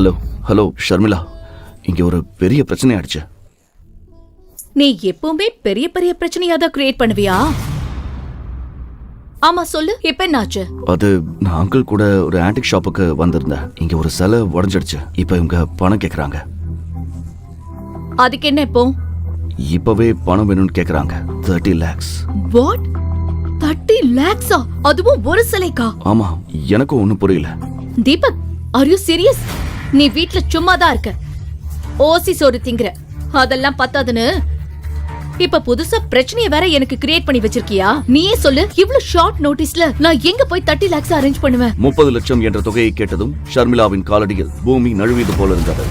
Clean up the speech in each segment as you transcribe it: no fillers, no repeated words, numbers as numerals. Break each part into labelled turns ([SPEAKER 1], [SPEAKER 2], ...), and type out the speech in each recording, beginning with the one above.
[SPEAKER 1] Hello hello Sharmila, இங்க ஒரு பெரிய பிரச்சனை ஆயிடுச்சு.
[SPEAKER 2] நீ எப்பவுமே பெரிய பெரிய பிரச்சனையா தான் கிரியேட் பண்ணுவியா? ஆமா சொல்லு, இப்ப என்னாச்சு?
[SPEAKER 1] அது நான் அங்கிள் கூட ஒரு ஆன்டிக் ஷாப்புக்கு வந்திருந்தேன். இங்க ஒரு சிலை உடைஞ்சிடுச்சு. இப்ப இவங்க பணம் கேக்குறாங்க.
[SPEAKER 2] அதுக்கு என்ன இப்போ?
[SPEAKER 1] இப்பவே பணம் வேணும்னு கேக்குறாங்க. 30 lakhs.
[SPEAKER 2] வாட்? 30 lakhs? அதுவும் ஒரு சிலைக்கா?
[SPEAKER 1] ஆமா, எனக்கும் ஒண்ணும் புரியல.
[SPEAKER 2] Deepak, are you serious? நீ வீட்ல சும்மா தான் இருக்க, ஓசி சோறு திங்கற, அதெல்லாம் பத்தாதுன்னு இப்ப புதுசா பிரச்சனைய வேற எனக்கு கிரியேட் பண்ணி வச்சிருக்கியா? நீயே சொல்லு, இவ்வளவு ஷார்ட் நோட்டீஸ்ல நான் எங்க போய் 30 lakhs அரேஞ்ச் பண்ணுவேன்?
[SPEAKER 1] 30 லட்சம் என்ற தொகையை கேட்டதும் ஷர்மிளாவின் காலடியில் பூமி நழுவியது போல இருந்தது.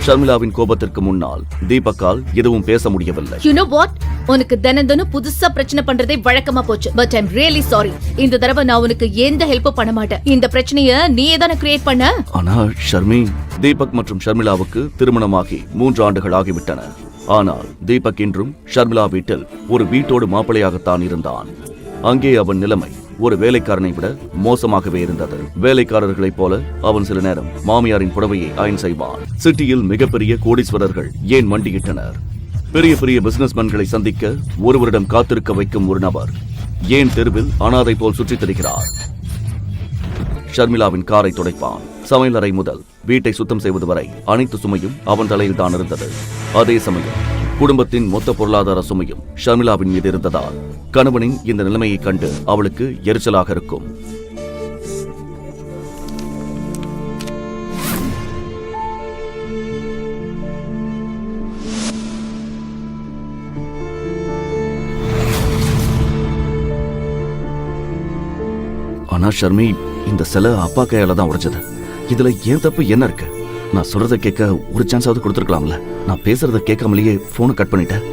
[SPEAKER 1] ஷர்மிளாவின் கோபத்திற்கு முன்னால் தீபக்கால் எதுவும் பேச முடியவில்லை.
[SPEAKER 2] You know what? உனக்கு தினம் புதுசா பிரச்சனை பண்றதே வழக்கமா போச்சு. But I'm really sorry. இந்த தடவை நான் உனக்கு எந்த ஹெல்ப் பண்ண மாட்டேன். இந்த பிரச்சனைய நீயே தானே கிரியேட் பண்ண.
[SPEAKER 1] ஆனா ஷர்மி, தீபக் மற்றும் ஷர்மிளாவுக்கு திருமணமாகி 3 ஆண்டுகள் ஆகிவிட்டன. ஆனால் தீபக் இன்றும் ஷர்மிளா வீட்டில் ஒரு வீட்டோடு மாப்பிளையாகத்தான் இருந்தான். அங்கே அவன் நிலைமை ஒரு வேலைக்காரனை விட மோசமாகவே இருந்தது. வேலைக்காரர்களைப் போல அவன் சில நேரம் மாமியாரின் புடவையை அயன் செய்வான். சிட்டியில் மிகப்பெரிய கோடீஸ்வரர்கள் ஏன் மண்டியிட்டனர்? பெரிய பெரிய பிசினஸ்மேன்களை சந்திக்க ஒருவரிடம் காத்திருக்க வைக்கும் ஒரு நபர் ஏன் தெருவில் அனாதை போல் சுற்றித் திரிகிறார்? ஷர்மிளாவின் காரை துடைப்பான். சமையலறை முதல் வீட்டை சுத்தம் செய்வது வரை அனைத்து சுமையும் அவன் தலையில் தான் இருந்தது. அதே சமயம் குடும்பத்தின் மொத்த பொருளாதார சுமையும் ஷர்மிளாவின் மீது இருந்ததால் கணவனின் இந்த நிலைமையை கண்டு அவளுக்கு எரிச்சலாக இருக்கும். ஆனா ஷர்மி, இந்த சிலை அப்பா கையால தான் உடைச்சது. இதுல ஏன் தப்பு என்ன இருக்கு? நான் சொல்றத கேட்க ஒரு சான்ஸாவது கொடுத்துருக்கலாம்ல. நான் பேசுறத கேட்காமலேயே போனை கட் பண்ணிட்டேன்.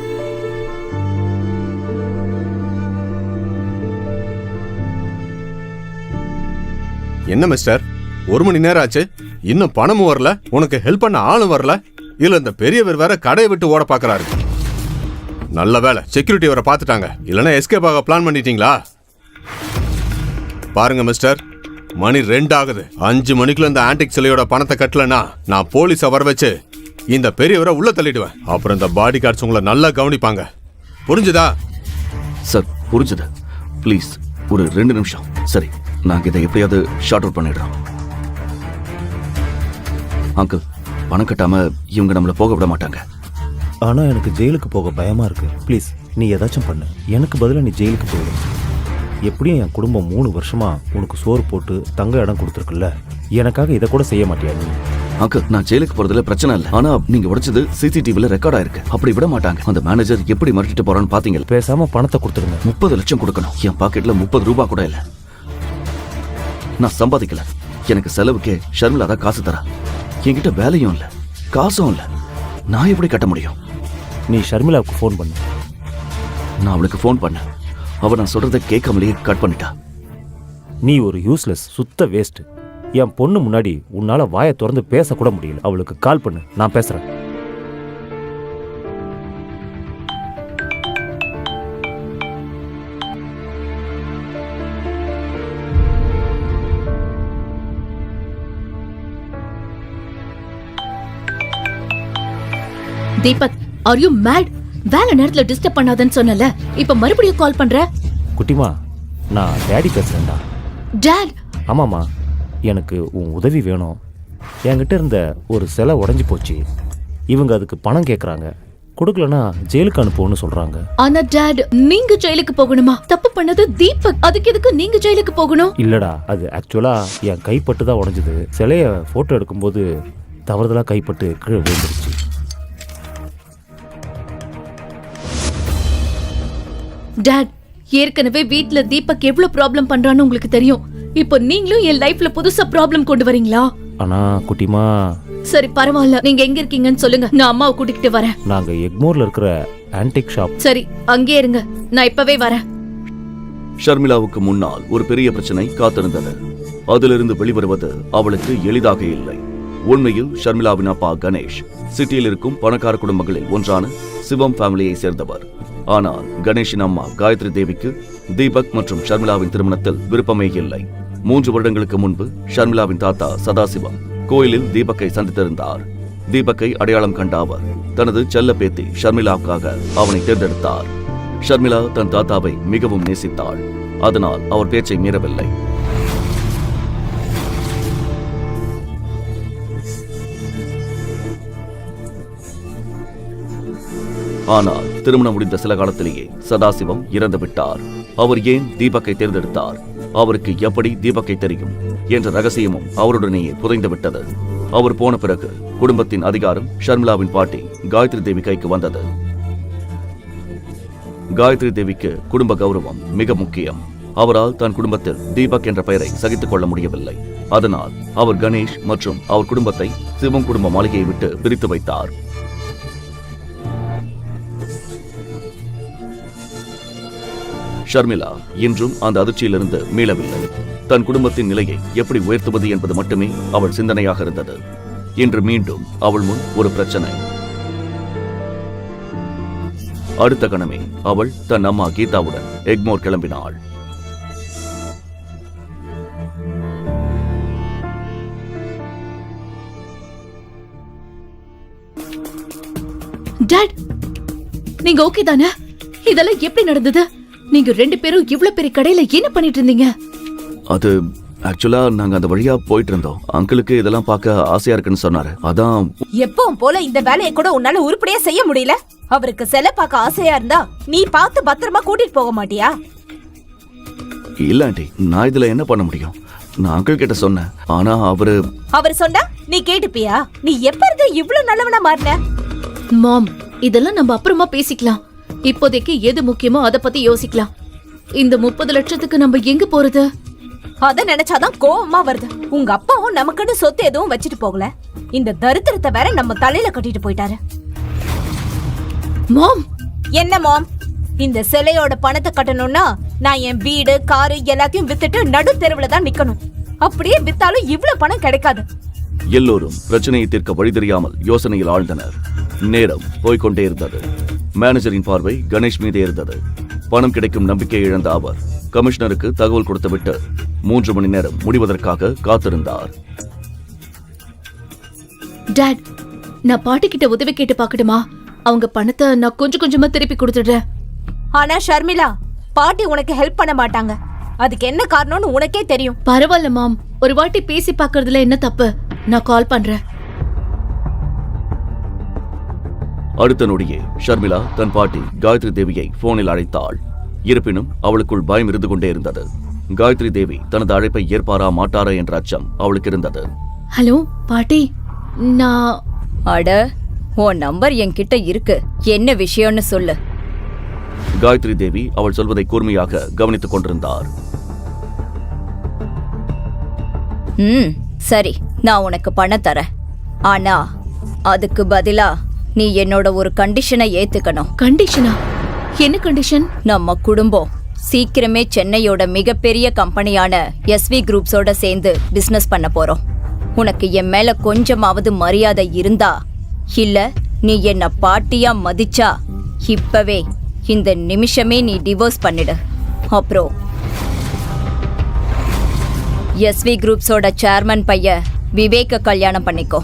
[SPEAKER 3] என்ன மிஸ்டர், 1 மணி நேரம் ஆச்சு, இன்னும் பணமும் வரல, உனக்கு ஹெல்ப் பண்ண ஆளும் வரல. இல்ல இந்த பெரியவர் வேற கடையை விட்டு ஓட பாக்குறாரு. நல்ல வேலை செக்யூரிட்டி வர பாத்துட்டாங்க, இல்லனா எஸ்கேப் ஆக பிளான் பண்ணிட்டீங்களா? பாருங்க மிஸ்டர், மணி 2 ஆகுது. 5 மணிக்குள்ள இந்த ஆன்டிக் சிலையோட பணத்தை கட்டலனா நான் போலீஸை வர வச்சு இந்த பெரியவரை உள்ள தள்ளிடுவேன். அப்புறம் இந்த பாடி கார்ட்ஸ் உங்களை நல்லா கவனிப்பாங்க. புரிஞ்சுதா?
[SPEAKER 1] சார் புரிஞ்சுது. ப்ளீஸ் ஒரு 2 நிமிஷம். சரி, நாங்க இதை எப்படியாவது ஷார்ட் அவுட் பண்ணிடுறோம். அங்கிள், பணம் கட்டாம இவங்க நம்மள போக விட மாட்டாங்க.
[SPEAKER 4] ஆனா எனக்கு ஜெயிலுக்கு போக பயமா இருக்கு. ப்ளீஸ் நீ ஏதாச்சும் பண்ணு. எனக்கு பதிலா நீ ஜெயிலுக்கு போயிடு. எப்படியும் என் குடும்பம் 3 வருஷமா உனக்கு சோறு போட்டு தங்க இடம் கொடுத்துருக்குல்ல, எனக்காக இதை கூட செய்ய மாட்டியா நீ?
[SPEAKER 1] அங்கிள், நான் ஜெயிலுக்கு போறதுல பிரச்சனை இல்லை. ஆனா நீங்க உடைச்சது சிசிடிவில ரெக்கார்ட் ஆயிருக்கு. அப்படி விட மாட்டாங்க. அந்த மேனேஜர் எப்படி மிரட்டிட்டு போறான்னு பாத்தீங்க?
[SPEAKER 4] பேசாம பணத்தை கொடுத்துருங்க.
[SPEAKER 1] 30 லட்சம் கொடுக்கணும். என் பாக்கெட்ல 30 ரூபாய் கூட இல்ல. நான் சம்பாதிக்கல. எனக்கு செலவுக்கே ஷர்மிளா தான் காசு தரா. என்கிட்ட வேலையும் இல்ல, காசும் இல்ல. நான் எப்படி கட்ட முடியும்?
[SPEAKER 4] நீ ஷர்மிளாவுக்கு ஃபோன் பண்ணு.
[SPEAKER 1] நான் அவளுக்கு ஃபோன் பண்ணேன். அவ நான் சொல்றதை கேட்காமலேயே கட் பண்ணிட்டா.
[SPEAKER 4] நீ ஒரு யூஸ்லெஸ், சுத்த வேஸ்ட். என் பொண்ணு முன்னாடி உன்னால வாயை திறந்து பேசக்கூட முடியல. அவளுக்கு கால் பண்ணு, நான் பேசுறேன்.
[SPEAKER 2] Deepak, are you mad? வேலை நேரத்துல டிஸ்டர்ப் பண்ணாதன்னு சொன்னல, இப்ப மறுபடியும் கால் பண்ற?
[SPEAKER 4] குட்டிமா, நான் டேடி பேசுறேன்டா.
[SPEAKER 2] டாட்?
[SPEAKER 4] ஆமாம்மா, எனக்கு உன் உதவி வேணும். என்கிட்ட இருந்த ஒரு சிலை உடைஞ்சு போச்சு. இவங்க அதுக்கு பணம் கேட்குறாங்க. கொடுக்கலனா ஜெயிலுக்கு அனுப்புவோன்னு சொல்றாங்க.
[SPEAKER 2] ஆனா டாட், நீங்க ஜெயிலுக்கு போகணுமா? தப்பு பண்ணது தீபக், அதுக்கு எதுக்கு நீங்க ஜெயிலுக்கு போகணும்?
[SPEAKER 4] இல்லடா, அது ஆக்சுவலா என் கைப்பட்டு தான் உடைஞ்சது. சிலைய போட்டோ எடுக்கும்போது தவறுதலா கைப்பட்டு கீழே விழுந்துருச்சு.
[SPEAKER 2] டாட், ஏற்கனவே வீட்ல தீபக் எவ்வளவு ப்ராப்ளம் பண்றான்னு உங்களுக்கு தெரியும். இப்போ நீங்களும் என் லைஃப்ல புதுசா ப்ராப்ளம் கொண்டு வரீங்களா?
[SPEAKER 4] ஆனா குட்டிமா.
[SPEAKER 2] சரி பரவாயில்ல, நீங்க எங்க இருக்கீங்கன்னு சொல்லுங்க, நான் அம்மாவை கூட்டிட்டு வரேன்.
[SPEAKER 4] நாங்க எக்மோர்ல இருக்கிற ஆன்டிக் ஷாப்.
[SPEAKER 2] சரி, அங்கே இருங்க, நான் இப்பவே வரேன்.
[SPEAKER 1] ஷர்மிளாவுக்கு முன்னால் ஒரு பெரிய பிரச்சனை காத்திருந்தது. அதிலிருந்து வெளிவருவது அவளுக்கு எளிதாக இல்லை. உண்மையில் ஷர்மிளாவின் அப்பா கணேஷ் சிட்டியில் இருக்கும் பணக்கார குடும்பங்களில் ஒன்றான சிவம் ஃபேமிலியை சேர்ந்தவர். ஆனால் கணேஷின் அம்மா காயத்ரி தேவிக்கு தீபக் மற்றும் ஷர்மிளாவின் திருமணத்தில் விருப்பமே இல்லை. 3 வருடங்களுக்கு முன்பு ஷர்மிளாவின் தாத்தா சதாசிவம் கோயிலில் தீபக்கை சந்தித்திருந்தார். தீபக்கை அடையாளம் கண்ட அவர் தனது செல்ல பேத்தி ஷர்மிளாவுக்காக அவனை தேர்ந்தெடுத்தார். ஷர்மிளா தன் தாத்தாவை மிகவும் நேசித்தாள். அதனால் அவர் பேச்சை மீறவில்லை. ஆனால் திருமணம் முடிந்த சில காலத்திலேயே சதாசிவம் இறந்து விட்டார். அவர் ஏன் தீபக்கை தேர்ந்தெடுத்தார், அவருக்கு எப்படி தீபக்கை தெரியும் என்ற ரகசியமும் அவருடனேயே புதைந்து விட்டது. அவர் போன பிறகு குடும்பத்தின் அதிகாரம் ஷர்மிளாவின் பாட்டி காயத்ரி தேவி கைக்கு வந்தது. காயத்ரி தேவிக்கு குடும்ப கௌரவம் மிக முக்கியம். அவரால் தன் குடும்பத்தில் தீபக் என்ற பெயரை சகித்துக் கொள்ள முடியவில்லை. அதனால் அவர் கணேஷ் மற்றும் அவர் குடும்பத்தை சிவம் குடும்ப மாளிகையை விட்டு பிரித்து வைத்தார். ஷர்மிளா இன்றும் அந்த அதிர்ச்சியிலிருந்து மீளவில்லை. தன் குடும்பத்தின் நிலையை எப்படி உயர்த்துவது என்பது மட்டுமே அவள் சிந்தனையாக இருந்தது. இன்று மீண்டும் அவள் முன் ஒரு பிரச்சனை. அடுத்த கணமே அவள் தன் அம்மா கீதாவுடன் எக்மோர் கிளம்பினாள்.
[SPEAKER 2] டாட், நீங்க ஓகே தானே? இதெல்லாம் எப்படி நடந்தது? நீங்க ரெண்டு பேரும் இவ்ளோ பெரிய கடையில என்ன பண்ணிட்டு இருந்தீங்க?
[SPEAKER 1] அது ஆக்சுவலா நாங்க அந்த வழியா போயிட்டு இருந்தோம். அங்கிளுக்கு இதெல்லாம் பார்க்க ஆசையா இருக்குன்னு சொன்னாரு. அதான்.
[SPEAKER 5] எப்பவும் போல இந்த வேலையை கூட உன்னால உருப்படியா செய்ய முடியல. அவருக்கு சிலை பார்க்க ஆசையா இருந்தா நீ பார்த்து பத்திரமா கூட்டிட்டு போக மாட்டியா?
[SPEAKER 1] இல்ல ஆண்டி, நான் இதுல என்ன பண்ண முடியும்? நான் அங்கிள் கிட்ட சொன்னேன். ஆனா அவர்
[SPEAKER 5] சொன்னா நீ கேட்டுப்பியா? நீ எப்ப இருந்து இவ்ளோ நல்லவனா மாறின?
[SPEAKER 2] மாம், இதெல்லாம் நம்ம அப்புறமா பேசிக்கலாம். இப்போதைக்கு எது முக்கியமோ அத பத்தி யோசிக்கலாம். இந்த 30 லட்சத்துக்கு நம்ம எங்க போறது?
[SPEAKER 5] அத நினைச்சாதான் கோவமா வருது. உங்க அப்பாவும் நமக்குன்னு சொத்து எதுவும் வச்சுட்டு போகல. இந்த தரித்திரத்தை வேற நம்ம தலையில கட்டிட்டு போயிட்டாரு.
[SPEAKER 2] மாம்,
[SPEAKER 5] என்ன மாம்? இந்த சிலையோட பணத்தை கட்டணும்னா நான் என் வீடு காரு எல்லாத்தையும் வித்துட்டு நடு தெருவுல தான் நிக்கணும். அப்படியே வித்தாலும் இவ்ளோ பணம் கிடைக்காது.
[SPEAKER 1] எல்லோரும் பிரச்சனையை தீர்க்க வழி தெரியாமல் யோசனையில் ஆழ்ந்தனர். நேரம் போய்கொண்டே இருந்தது. மேனேஜரின் பார்வை கணேஷ் மீதே இருந்தது. பணம் கிடைக்கும் நம்பிக்கை இழந்த அவர் கமிஷனருக்கு தகவல் கொடுத்துவிட்டு 3 மணி நேரம் முடிவதற்காக காத்திருந்தார்.
[SPEAKER 2] டாட், நான் பாட்டி கிட்ட உதவி கேட்டு பாக்கட்டுமா? அவங்க பணத்தை நான் கொஞ்சம் கொஞ்சமா திருப்பி கொடுத்துடுறேன்.
[SPEAKER 5] ஆனா ஷர்மிளா, பாட்டி உனக்கு ஹெல்ப் பண்ண மாட்டாங்க. அதுக்கு என்ன காரணம்னு உனக்கே தெரியும்.
[SPEAKER 2] பரவாயில்ல மாம், ஒரு வாட்டி பேசி பாக்குறதுல என்ன தப்பு? நான் கால் பண்றேன்.
[SPEAKER 1] அடுத்த நொடியே ஷர்மிளா தன் பாட்டி காயத்ரி தேவியை போனில் அழைத்தாள். இருப்பினும் அவளுக்குள் பயம் இருந்து கொண்டே இருந்தது. காயத்ரி தேவி தனது அழைப்பை ஏற்பாரா மாட்டாரா என்ற அச்சம் அவளுக்கு இருந்தது.
[SPEAKER 2] ஹலோ பாட்டி, நான்
[SPEAKER 6] அட, உன் நம்பர் என்கிட்ட இருக்கு. என்ன விஷயம்னு சொல்லு.
[SPEAKER 1] காயத்ரி தேவி அவள் சொல்வதை கூர்மையாக கவனித்துக் கொண்டிருந்தார்.
[SPEAKER 6] சரி, நான் உனக்கு பணம் தரேன். ஆனா அதுக்கு பதிலா நீ என்னோட ஒரு கண்டிஷனை ஏத்துக்கணும்.
[SPEAKER 2] கண்டிஷனா? என்ன கண்டிஷன்?
[SPEAKER 6] நம்ம குடும்பம் சீக்கிரமே சென்னையோட மிகப்பெரிய கம்பெனியான SV குரூப்ஸோட சேர்ந்து பிசினஸ் பண்ண போறோம். உனக்கு என் மேல கொஞ்சமாவது மரியாதை இருந்தா, இல்ல நீ என்ன பாட்டியா மதிச்சா, இப்பவே இந்த நிமிஷமே நீ டிவோர்ஸ் பண்ணிடு. அப்புறம் SV குரூப்ஸோட சேர்மன் பையன் விவேக்க கல்யாணம் பண்ணிக்கோ.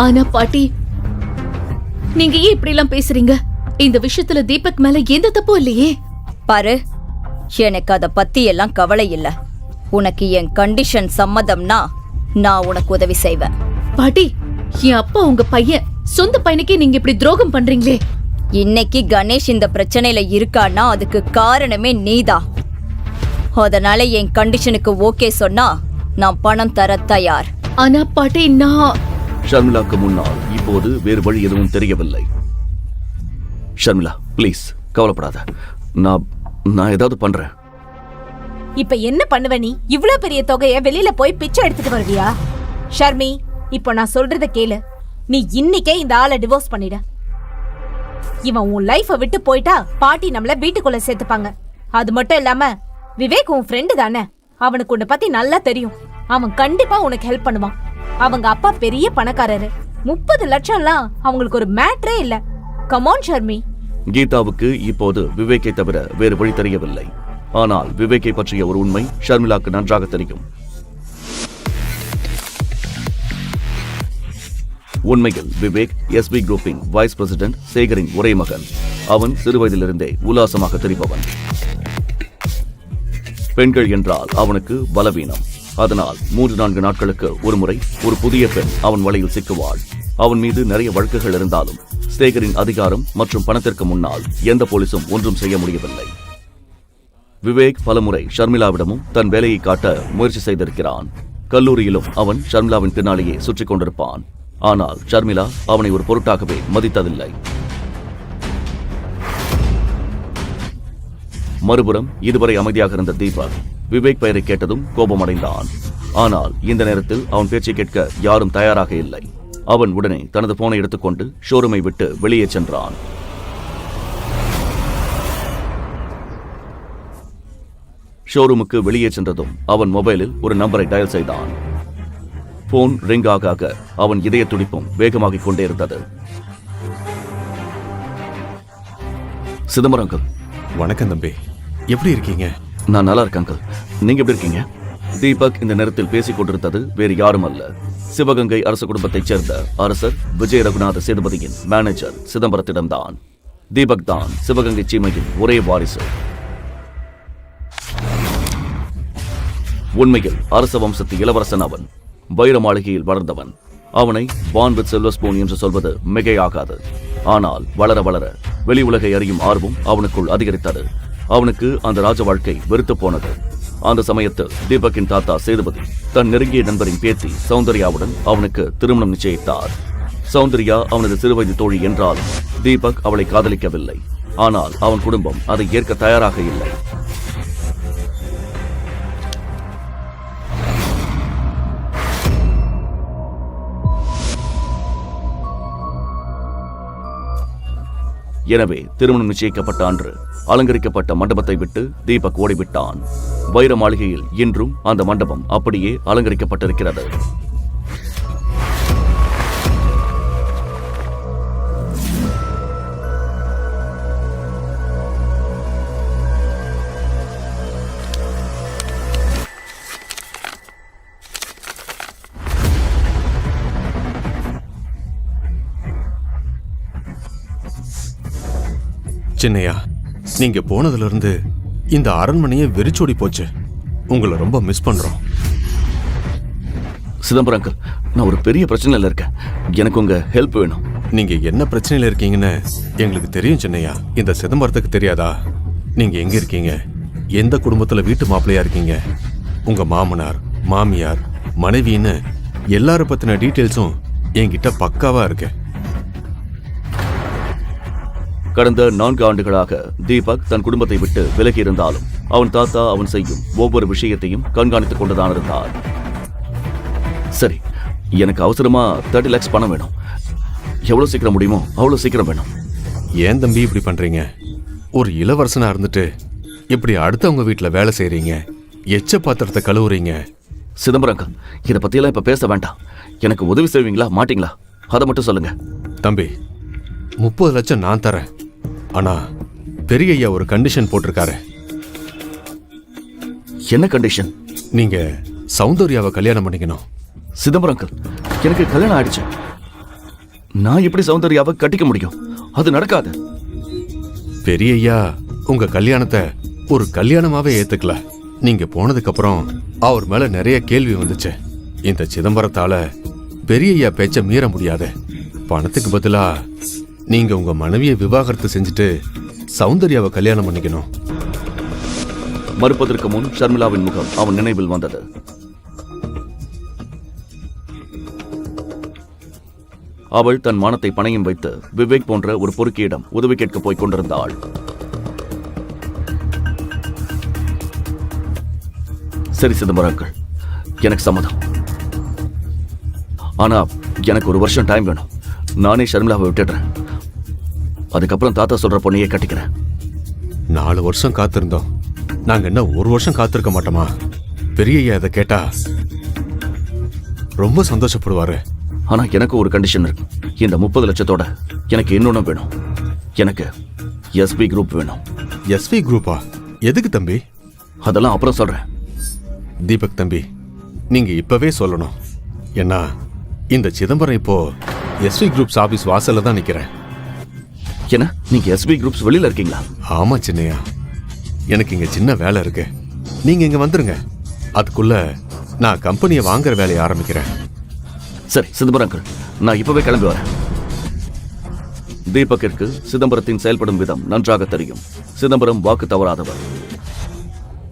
[SPEAKER 2] ஆனா பாட்டி, நீங்க ஏன் இப்படி எல்லாம் பேசுறீங்க? இந்த விஷயத்துல தீபக் மேல எந்த தப்பும் இல்லையே.
[SPEAKER 6] பாரு, எனக்கு அத பத்தி எல்லாம் கவலை இல்ல. உனக்கு என் கண்டிஷன் சம்மதம்னா நான் உனக்கு உதவி செய்வேன்.
[SPEAKER 2] பாட்டி, என் அப்பா உங்க பையன், சொந்த பையனுக்கே நீங்க இப்படி துரோகம் பண்றீங்களே.
[SPEAKER 6] இன்னைக்கு கணேஷ் இந்த பிரச்சனையில இருக்கான்னா அதுக்கு காரணமே நீதான். அதனால என் கண்டிஷனுக்கு ஓகே சொன்னா நான் பணம் தர தயார்.
[SPEAKER 2] ஆனா பாட்டி, நான்
[SPEAKER 1] ஷர்மிளாக்கு முன்னால் இப்போது வேறு வழி எதுவும் தெரியவில்லை. ஷர்மிளா, ப்ளீஸ் கவலைப்படாத. நான் ஏதாவது பண்றேன்.
[SPEAKER 5] இப்ப என்ன பண்ணுவ நீ? இவ்ளோ பெரிய தொகையை வெளியில போய் பிச்சை எடுத்துட்டு வருவியா? ஷர்மி, இப்போ நான் சொல்றத கேளு. நீ இன்னைக்கே இந்த ஆளை டிவோர்ஸ் பண்ணிட. இவன் உன் லைஃப விட்டு போயிட்டா பாட்டி நம்மள வீட்டுக்குள்ள சேர்த்துப்பாங்க. அது மட்டும் இல்லாம விவேக் உன் ஃப்ரெண்டு தானே. அவனுக்கு உன்னை பத்தி நல்லா தெரியும். அவன் கண்டிப்பா உனக்கு ஹெல்ப் பண்ணுவான். அவங்க அப்பா பெரிய பணக்காரரு. 30 லட்சம்லாம் அவங்களுக்கு ஒரு மேட்டரே இல்ல. கமான் ஷர்மி.
[SPEAKER 1] கீதாவுக்கு இப்போது விவேக்கை தவிர வேறு வழி தெரியவில்லை. ஆனால் விவேக்கை பற்றிய ஒரு உண்மை ஷர்மிளாக்கு நன்றாக தெரியும். உண்மையில் விவேக் எஸ்வி குரூப்பின் வைஸ் பிரசிடென்ட் சேகரின் ஒரே மகன். அவன் சிறுவயதிலிருந்தே உல்லாசமாக திரிபவன். பெண்கள் என்றால் அவனுக்கு பலவீனம். அதனால் 3-4 நாட்களுக்கு ஒருமுறை ஒரு புதிய பெண் அவன் வலையில் சிக்குவாள். அவன் மீது நிறைய வழக்குகள் இருந்தாலும் சேகரின் அதிகாரம் மற்றும் பணத்திற்கு முன்னால் எந்த போலீசும் ஒன்றும் செய்ய முடியவில்லை. விவேக் பலமுறை ஷர்மிளாவிடமும் தன் வேலையை காட்ட முயற்சி செய்திருக்கிறான். கல்லூரியிலும் அவன் ஷர்மிளாவின் பின்னாலேயே சுற்றிக் கொண்டிருப்பான். ஆனால் ஷர்மிளா அவனை ஒரு பொருட்டாகவே மதித்ததில்லை. மறுபுறம் இதுவரை அமைதியாக இருந்த தீபக் விவேக் பெயரை கேட்டதும் கோபமடைந்தான். ஆனால் இந்த நேரத்தில் அவன் பேச்சை கேட்க யாரும் தயாராக இல்லை. அவன் உடனே தனது போனை எடுத்துக்கொண்டு ஷோரூமை விட்டு வெளியே சென்றான். ஷோரூமுக்கு வெளியே சென்றதும் அவன் மொபைலில் ஒரு நம்பரை டயல் செய்தான். போன் ரிங் ஆக அவன் இதய துடிப்பும் வேகமாகிக் கொண்டே இருந்தது. சிதம்பரம் அங்கிள்.
[SPEAKER 3] வணக்கம் தம்பி, எப்படி இருக்கீங்க?
[SPEAKER 1] நான் நல்லா இருக்கேன் அங்கிள். நீங்க எப்படி இருக்கீங்க? தீபக் இந்த நேரத்தில் பேசிக் கொண்டிருந்தது வேறு யாரும் அல்ல, சிவகங்கை அரச குடும்பத்தைச் சேர்ந்த அரசர் விஜய ரகுநாத சேதுபதியின் மேனேஜர் சிதம்பரத்திடம்தான். தீபக் தான் சிவகங்கை சீமையின் ஒரே வாரிசு. உண்மையில் அரச வம்சத்து இளவரசன் அவன். வைர மாளிகையில் வளர்ந்தவன். அவனை பான் வித் சில்வர் ஸ்பூன் என்று சொல்வது மிகையாகாது. ஆனால் வளர வளர வெளி உலகை அறியும் ஆர்வம் அவனுக்குள் அதிகரித்தது. அவனுக்கு அந்த ராஜ வாழ்க்கை வெறுத்து போனது. அந்த சமயத்தில் தீபக்கின் தாத்தா சேதுபதி தன் நெருங்கிய நண்பரின் பேத்தி சௌந்தர்யாவுடன் அவனுக்கு திருமணம் நிச்சயித்தார். சௌந்தர்யா அவனது சிறுவயது தோழி என்றாலும் தீபக் அவளை காதலிக்கவில்லை. ஆனால் அவன் குடும்பம் அதை ஏற்க தயாராக இல்லை. எனவே திருமணம் நிச்சயிக்கப்பட்ட அன்று அலங்கரிக்கப்பட்ட மண்டபத்தை விட்டு தீபக் ஓடிவிட்டான். வைர மாளிகையில் இன்றும் அந்த மண்டபம் அப்படியே அலங்கரிக்கப்பட்டிருக்கிறது.
[SPEAKER 3] சின்னையா, நீங்க போனதுல இருந்து இந்த அரண்மனையே வெறிச்சோடி போச்சு. உங்களை ரொம்ப மிஸ் பண்றோம்.
[SPEAKER 1] சிதம்பரம் அங்கிள், நான் ஒரு பெரிய பிரச்சனையில இருக்கேன். எனக்கு உங்க ஹெல்ப் வேணும்.
[SPEAKER 3] நீங்க என்ன பிரச்சனையில இருக்கீங்கன்னு எங்களுக்கு தெரியும் சின்னையா. இந்த சிதம்பரத்துக்கு தெரியாதா? நீங்க எங்க இருக்கீங்க, எந்த குடும்பத்துல வீட்டு மாப்பிள்ளையா இருக்கீங்க, உங்க மாமனார் மாமியார் மனைவின்னு எல்லார பத்தின டீட்டெயில்ஸும் என்கிட்ட பக்காவா இருக்கு.
[SPEAKER 1] கடந்த 4 ஆண்டுகளாக தீபக் தன் குடும்பத்தை விட்டு விலகி இருந்தாலும் அவன் தாத்தா அவன் செய்யும் ஒவ்வொரு விஷயத்தையும் கண்காணித்துக் கொண்டுதான் இருந்தார். சரி, எனக்கு அவசரமா 30 lakhs பணம் வேணும். எவ்வளவு சீக்கிரம் முடியுமோ அவ்வளவு சீக்கிரம் வேணும்.
[SPEAKER 3] ஏன் தம்பி இப்படி பண்றீங்க? ஒரு இளவரசனா இருந்துட்டு இப்படி அடுத்தவங்க வீட்டுல வேலை செய்றீங்க, எச்ச பாத்திரத்தை கழுவுறீங்க.
[SPEAKER 1] சிதம்பரம் அங்கிள், இதை பத்தியெல்லாம் இப்ப பேச வேண்டாம். எனக்கு உதவி செய்வீங்களா மாட்டீங்களா அதை மட்டும் சொல்லுங்க.
[SPEAKER 3] தம்பி, 30 லட்சம் நான் தரேன். ஆனா பெரிய ஐயா ஒரு கண்டிஷன் போட்டிருக்காரு.
[SPEAKER 1] என்ன கண்டிஷன்?
[SPEAKER 3] நீங்க சௌந்தர்யாவை கல்யாணம் பண்ணிக்கணும்.
[SPEAKER 1] சிதம்பரம் அங்கிள், எனக்கு கல்யாணம் ஆயிடுச்சு. நான் எப்படி சௌந்தர்யாவை கட்டிக்க முடியும்? அது நடக்காது.
[SPEAKER 3] பெரிய ஐயா உங்க கல்யாணத்தை ஒரு கல்யாணமாவே ஏத்துக்கல. நீங்க போனதுக்கு அப்புறம் அவர் மேல நிறைய கேள்வி வந்துச்சு. இந்த சிதம்பரத்தால பெரிய ஐயா பேச்ச மீற முடியாது. பணத்துக்கு பதிலா நீங்க உங்க மனைவியை விவாகரத்து செஞ்சுட்டு சௌந்தர்யாவை கல்யாணம் பண்ணிக்கணும்.
[SPEAKER 1] மறுப்பதற்கு முன் ஷர்மிளாவின் முகம் அவன் நினைவில் வந்தது. அவள் தன் மானத்தை பணையம் வைத்து விவேக் போன்ற ஒரு பொறுக்கியிடம் உதவி கேட்க போய் கொண்டிருந்தாள். சரி சிதம்பரம் அங்கிள், எனக்கு சம்மதம். ஆனா எனக்கு 1 வருஷம் டைம் வேணும். நானே ஷர்மிளாவை விட்டுடுறேன். அதுக்கப்புறம் தாத்தா சொல்ற பொண்ணையே கட்டிக்கிறேன்.
[SPEAKER 3] 4 வருஷம் காத்திருந்தோம். நாங்க என்ன 1 வருஷம் காத்திருக்க மாட்டோமா? பெரிய ஐயா இதை கேட்டா ரொம்ப சந்தோஷப்படுவாரு.
[SPEAKER 1] ஆனா எனக்கு ஒரு கண்டிஷன் இருக்கு. இந்த 30 லட்சத்தோட எனக்கு இன்னொன்னு வேணும். எனக்கு எஸ்வி குரூப் வேணும்.
[SPEAKER 3] எஸ்வி குரூப்பா? எதுக்கு தம்பி?
[SPEAKER 1] அதெல்லாம் அப்புறம் சொல்றேன்.
[SPEAKER 3] தீபக் தம்பி, நீங்க இப்பவே சொல்லணும். ஏன்னா இந்த சிதம்பரம் இப்போ எஸ்வி குரூப்ஸ் ஆபீஸ் வாசல்ல தான் நிக்கிறேன்.
[SPEAKER 1] என்ன நீங்க எஸ்பி குரூப்ஸ் வெளியில இருக்கீங்களா?
[SPEAKER 3] ஆமா சின்னையா, எனக்கு இங்க சின்ன வேலை இருக்கு. நீங்க இங்க வந்துருங்க. அதுக்குள்ள நான் கம்பெனியை வாங்குற வேலையை ஆரம்பிக்கிறேன்.
[SPEAKER 1] சரி சிதம்பரம் அங்கிள், நான் இப்பவே கிளம்பி வரேன். தீபக்கிற்கு சிதம்பரத்தின் செயல்படும் விதம் நன்றாக தெரியும். சிதம்பரம் வாக்கு தவறாதவர்.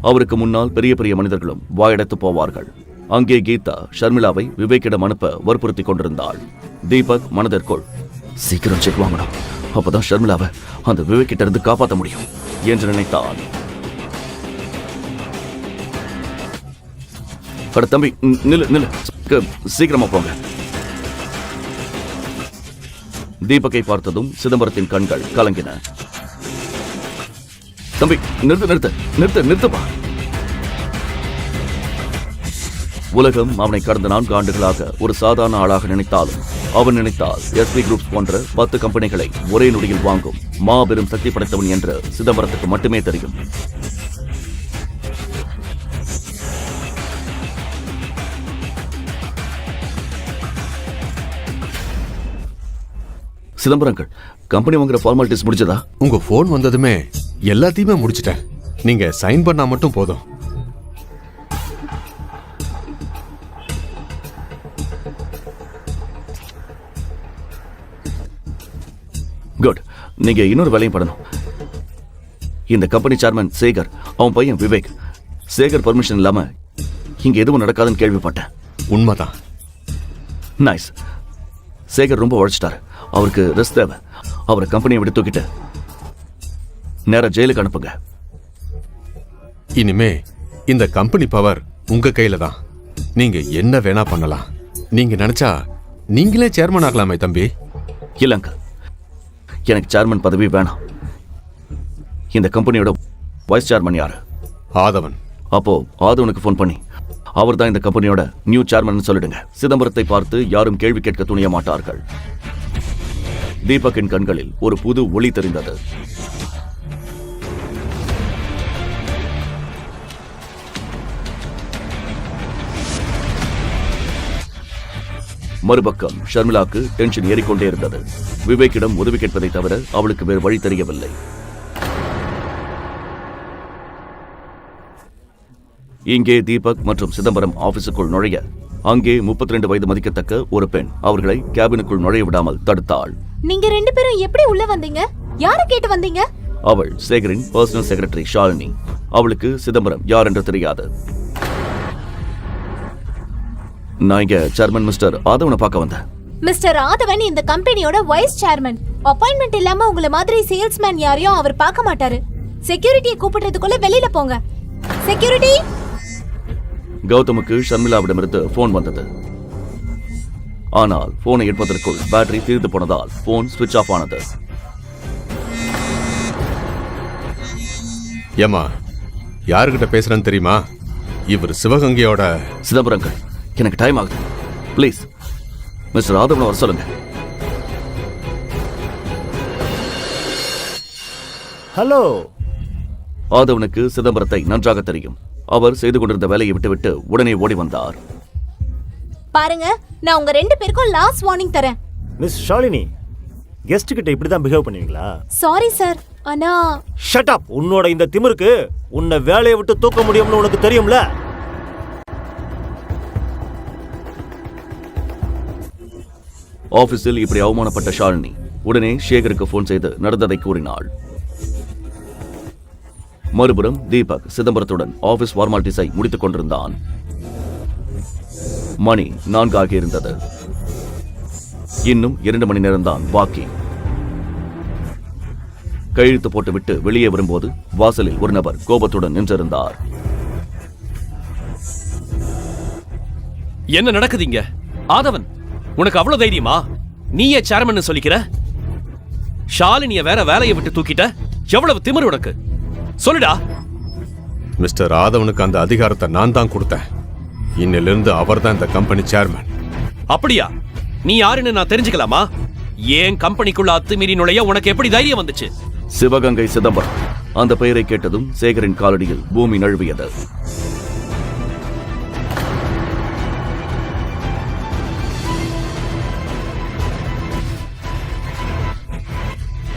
[SPEAKER 1] அவருக்கு முன்னால் பெரிய பெரிய மனிதர்களும் வாயடைத்து போவார்கள். அங்கே கீதா ஷர்மிளாவை விவேக்கிடம் அனுப்ப வற்புறுத்தி கொண்டிருந்தாள். தீபக் மனதிற்குள் சீக்கிரம் செக் வாங்கணும், அப்பதான் ஷர்மிளாவை அந்த விவேக்கிட்ட இருந்து காப்பாற்ற முடியும் என்று நினைத்தான். அட தம்பி, நில்லு நில்லு, சீக்கிரமா போங்க. தீபக்கை பார்த்ததும் சிதம்பரத்தின் கண்கள் கலங்கின. தம்பி நிறுத்து நிறுத்து நிறுத்து நிறுத்துப்பா. உலகம் அவனை கடந்த 4 ஆண்டுகளாக ஒரு சாதாரண ஆளாக நினைத்தாலும் அவன் நினைத்தால் எஸ்பி குரூப்ஸ் போன்ற 10 கம்பெனிகளை ஒரே நொடியில் வாங்கும் மாபெரும் சக்தி படைத்தவன் என்று சிதம்பரத்துக்கு மட்டுமே தெரியும். சிதம்பரங்கள், கம்பெனி வாங்குற ஃபார்மாலிட்டிஸ் முடிச்சதா?
[SPEAKER 3] உங்க போன் வந்ததுமே எல்லாத்தையுமே முடிச்சிட்டேன். நீங்க சைன் பண்ணா மட்டும் போதும்.
[SPEAKER 1] குட். நீங்க இன்னொரு வேலையும் பண்ணணும். இந்த கம்பெனி சேர்மன் சேகர், அவன் பையன் விவேக், சேகர் பர்மிஷன் இல்லாம இங்க எதுவும் நடக்காதுன்னு கேள்விப்பட்டேன்.
[SPEAKER 3] உண்மைதான்.
[SPEAKER 1] நைஸ். சேகர் ரொம்ப உழைச்சிட்டாரு. அவருக்கு ரெஸ்ட் தேவை. அவரை கம்பெனியை விட்டு தூக்கிட்டு நேரா ஜெயிலுக்கு அனுப்புங்க.
[SPEAKER 3] இனிமே இந்த கம்பெனி பவர் உங்க கையில தான். நீங்க என்ன வேணா பண்ணலாம். நீங்க நினைச்சா நீங்களே சேர்மன் ஆகலாமே தம்பி.
[SPEAKER 1] இல்லங்க, எனக்கு சேர்மன் பதவி வேணாம். இந்த கம்பெனியோட வைஸ் சேர்மன் யாரு?
[SPEAKER 3] ஆதவன்.
[SPEAKER 1] அப்போ ஆதவனுக்கு ஃபோன் பண்ணி அவர் தான் இந்த கம்பெனியோட நியூ சேர்மன் சொல்லிடுங்க. சிதம்பரத்தை பார்த்து யாரும் கேள்வி கேட்க துணிய மாட்டார்கள். தீபக்கின் கண்களில் ஒரு புது ஒளி தெரிந்தது. மறுபக்கம் ஷர்மிளாக்கு டென்ஷன் ஏறிக்கொண்டே இருந்தது. விவேக்கிடம் உதவி கேட்பதை தவிர அவளுக்கு வேறு வழி தெரியவில்லை. இங்கே தீபக் மற்றும் சிதம்பரம் ஆபீஸுக்குள் நுழைய அங்கே 32 வயது மதிக்கத்தக்க ஒரு பெண் அவர்களை கேபினுக்குள் நுழைய விடாமல் தடுத்தாள்.
[SPEAKER 5] நீங்க 2 பேரும் எப்படி உள்ள வந்தீங்க? யாரை கேட்டு வந்தீங்க?
[SPEAKER 1] அவள் சேகரின் பர்சனல் செக்ரட்டரி ஷாலினி. அவளுக்கு சிதம்பரம் யார் என்று தெரியாது. நான் இங்க சேர்மன் மிஸ்டர் ஆதவனை பார்க்க வந்தேன்.
[SPEAKER 5] மிஸ்டர் ஆதவன் இந்த கம்பெனியோட வைஸ் சேர்மன். அப்பாயின்மெண்ட் இல்லாம உங்களை மாதிரி சேல்ஸ்மேன் யாரையும் அவர் பார்க்க மாட்டாரு. செக்யூரிட்டியை கூப்பிடுறதுக்குள்ள வெளியில போங்க. செக்யூரிட்டி.
[SPEAKER 1] கௌதமுக்கு ஷர்மிளாவிடமிருந்து போன் வந்தது. ஆனால் போனை எடுப்பதற்குள் பேட்டரி தீர்ந்து போனதால் போன் ஸ்விட்ச் ஆஃப் ஆனது.
[SPEAKER 3] ஏமா, யாருக்கிட்ட பேசுறேன்னு தெரியுமா? இவர் சிவகங்கையோட.
[SPEAKER 1] சிதம்பரங்கள், எனக்கு டைம் ஆகுது. பிளீஸ் மிஸ்டர் ஆதவனை வர சொல்லுங்க.
[SPEAKER 4] ஹலோ.
[SPEAKER 1] ஆதவனுக்கு சிதம்பரத்தை நன்றாக தெரியும். அவர் செய்து கொண்டிருந்த வேலையை விட்டுவிட்டு உடனே ஓடி வந்தார்.
[SPEAKER 5] பாருங்க, நான் உங்க 2 பேருக்கும் லாஸ்ட் வார்னிங் தரேன்.
[SPEAKER 4] மிஸ் ஷாலினி, கெஸ்ட் கிட்ட இப்படி தான் பிஹேவ் பண்ணுவீங்களா?
[SPEAKER 5] சாரி சார், ஆனா
[SPEAKER 4] ஷட் அப். உன்னோட இந்த திமிருக்கு உன்னை வேலையை விட்டு தூக்க முடியும்னு உனக்கு தெரியும்ல?
[SPEAKER 1] ஆபீஸில் இப்படி அவமானப்பட்ட ஷாலினி உடனே சேகருக்கு போன் செய்து நடந்ததை கூறினாள். மறுபுறம் தீபக் சிதம்பரத்துடன் ஆபீஸ் ஃபார்மாலிட்டிஸை முடித்துக் கொண்டிருந்தான். மணி 4 ஆகியிருந்தது. இன்னும் 2 மணி நேரம்தான் பாக்கி. கையெழுத்து போட்டுவிட்டு வெளியே வரும்போது வாசலில் ஒரு நபர் கோபத்துடன் நின்றிருந்தார்.
[SPEAKER 7] என்ன நடக்குதுங்க? ஆதவன், உனக்கு அவ்வளவு தைரியமா? நீயே சேர்மன் சொல்லிக்கிற? ஷாலினிய வேற வேலையை விட்டு தூக்கிட்ட? எவ்வளவு திமிரு உனக்கு? சொல்லுடா.
[SPEAKER 3] மிஸ்டர் ஆதவனுக்கு அந்த அதிகாரத்தை நான் தான் கொடுத்தேன். இன்னிலிருந்து அவர் தான் இந்த கம்பெனி சேர்மன்.
[SPEAKER 7] அப்படியா? நீ யாருன்னு நான் தெரிஞ்சுக்கலாமா? ஏன் கம்பெனிக்குள்ள அத்துமீறி நுழைய உனக்கு எப்படி தைரியம் வந்துச்சு?
[SPEAKER 1] சிவகங்கை சிதம்பரம். அந்த பெயரை கேட்டதும் சேகரின் காலடியில் பூமி நழுவியது.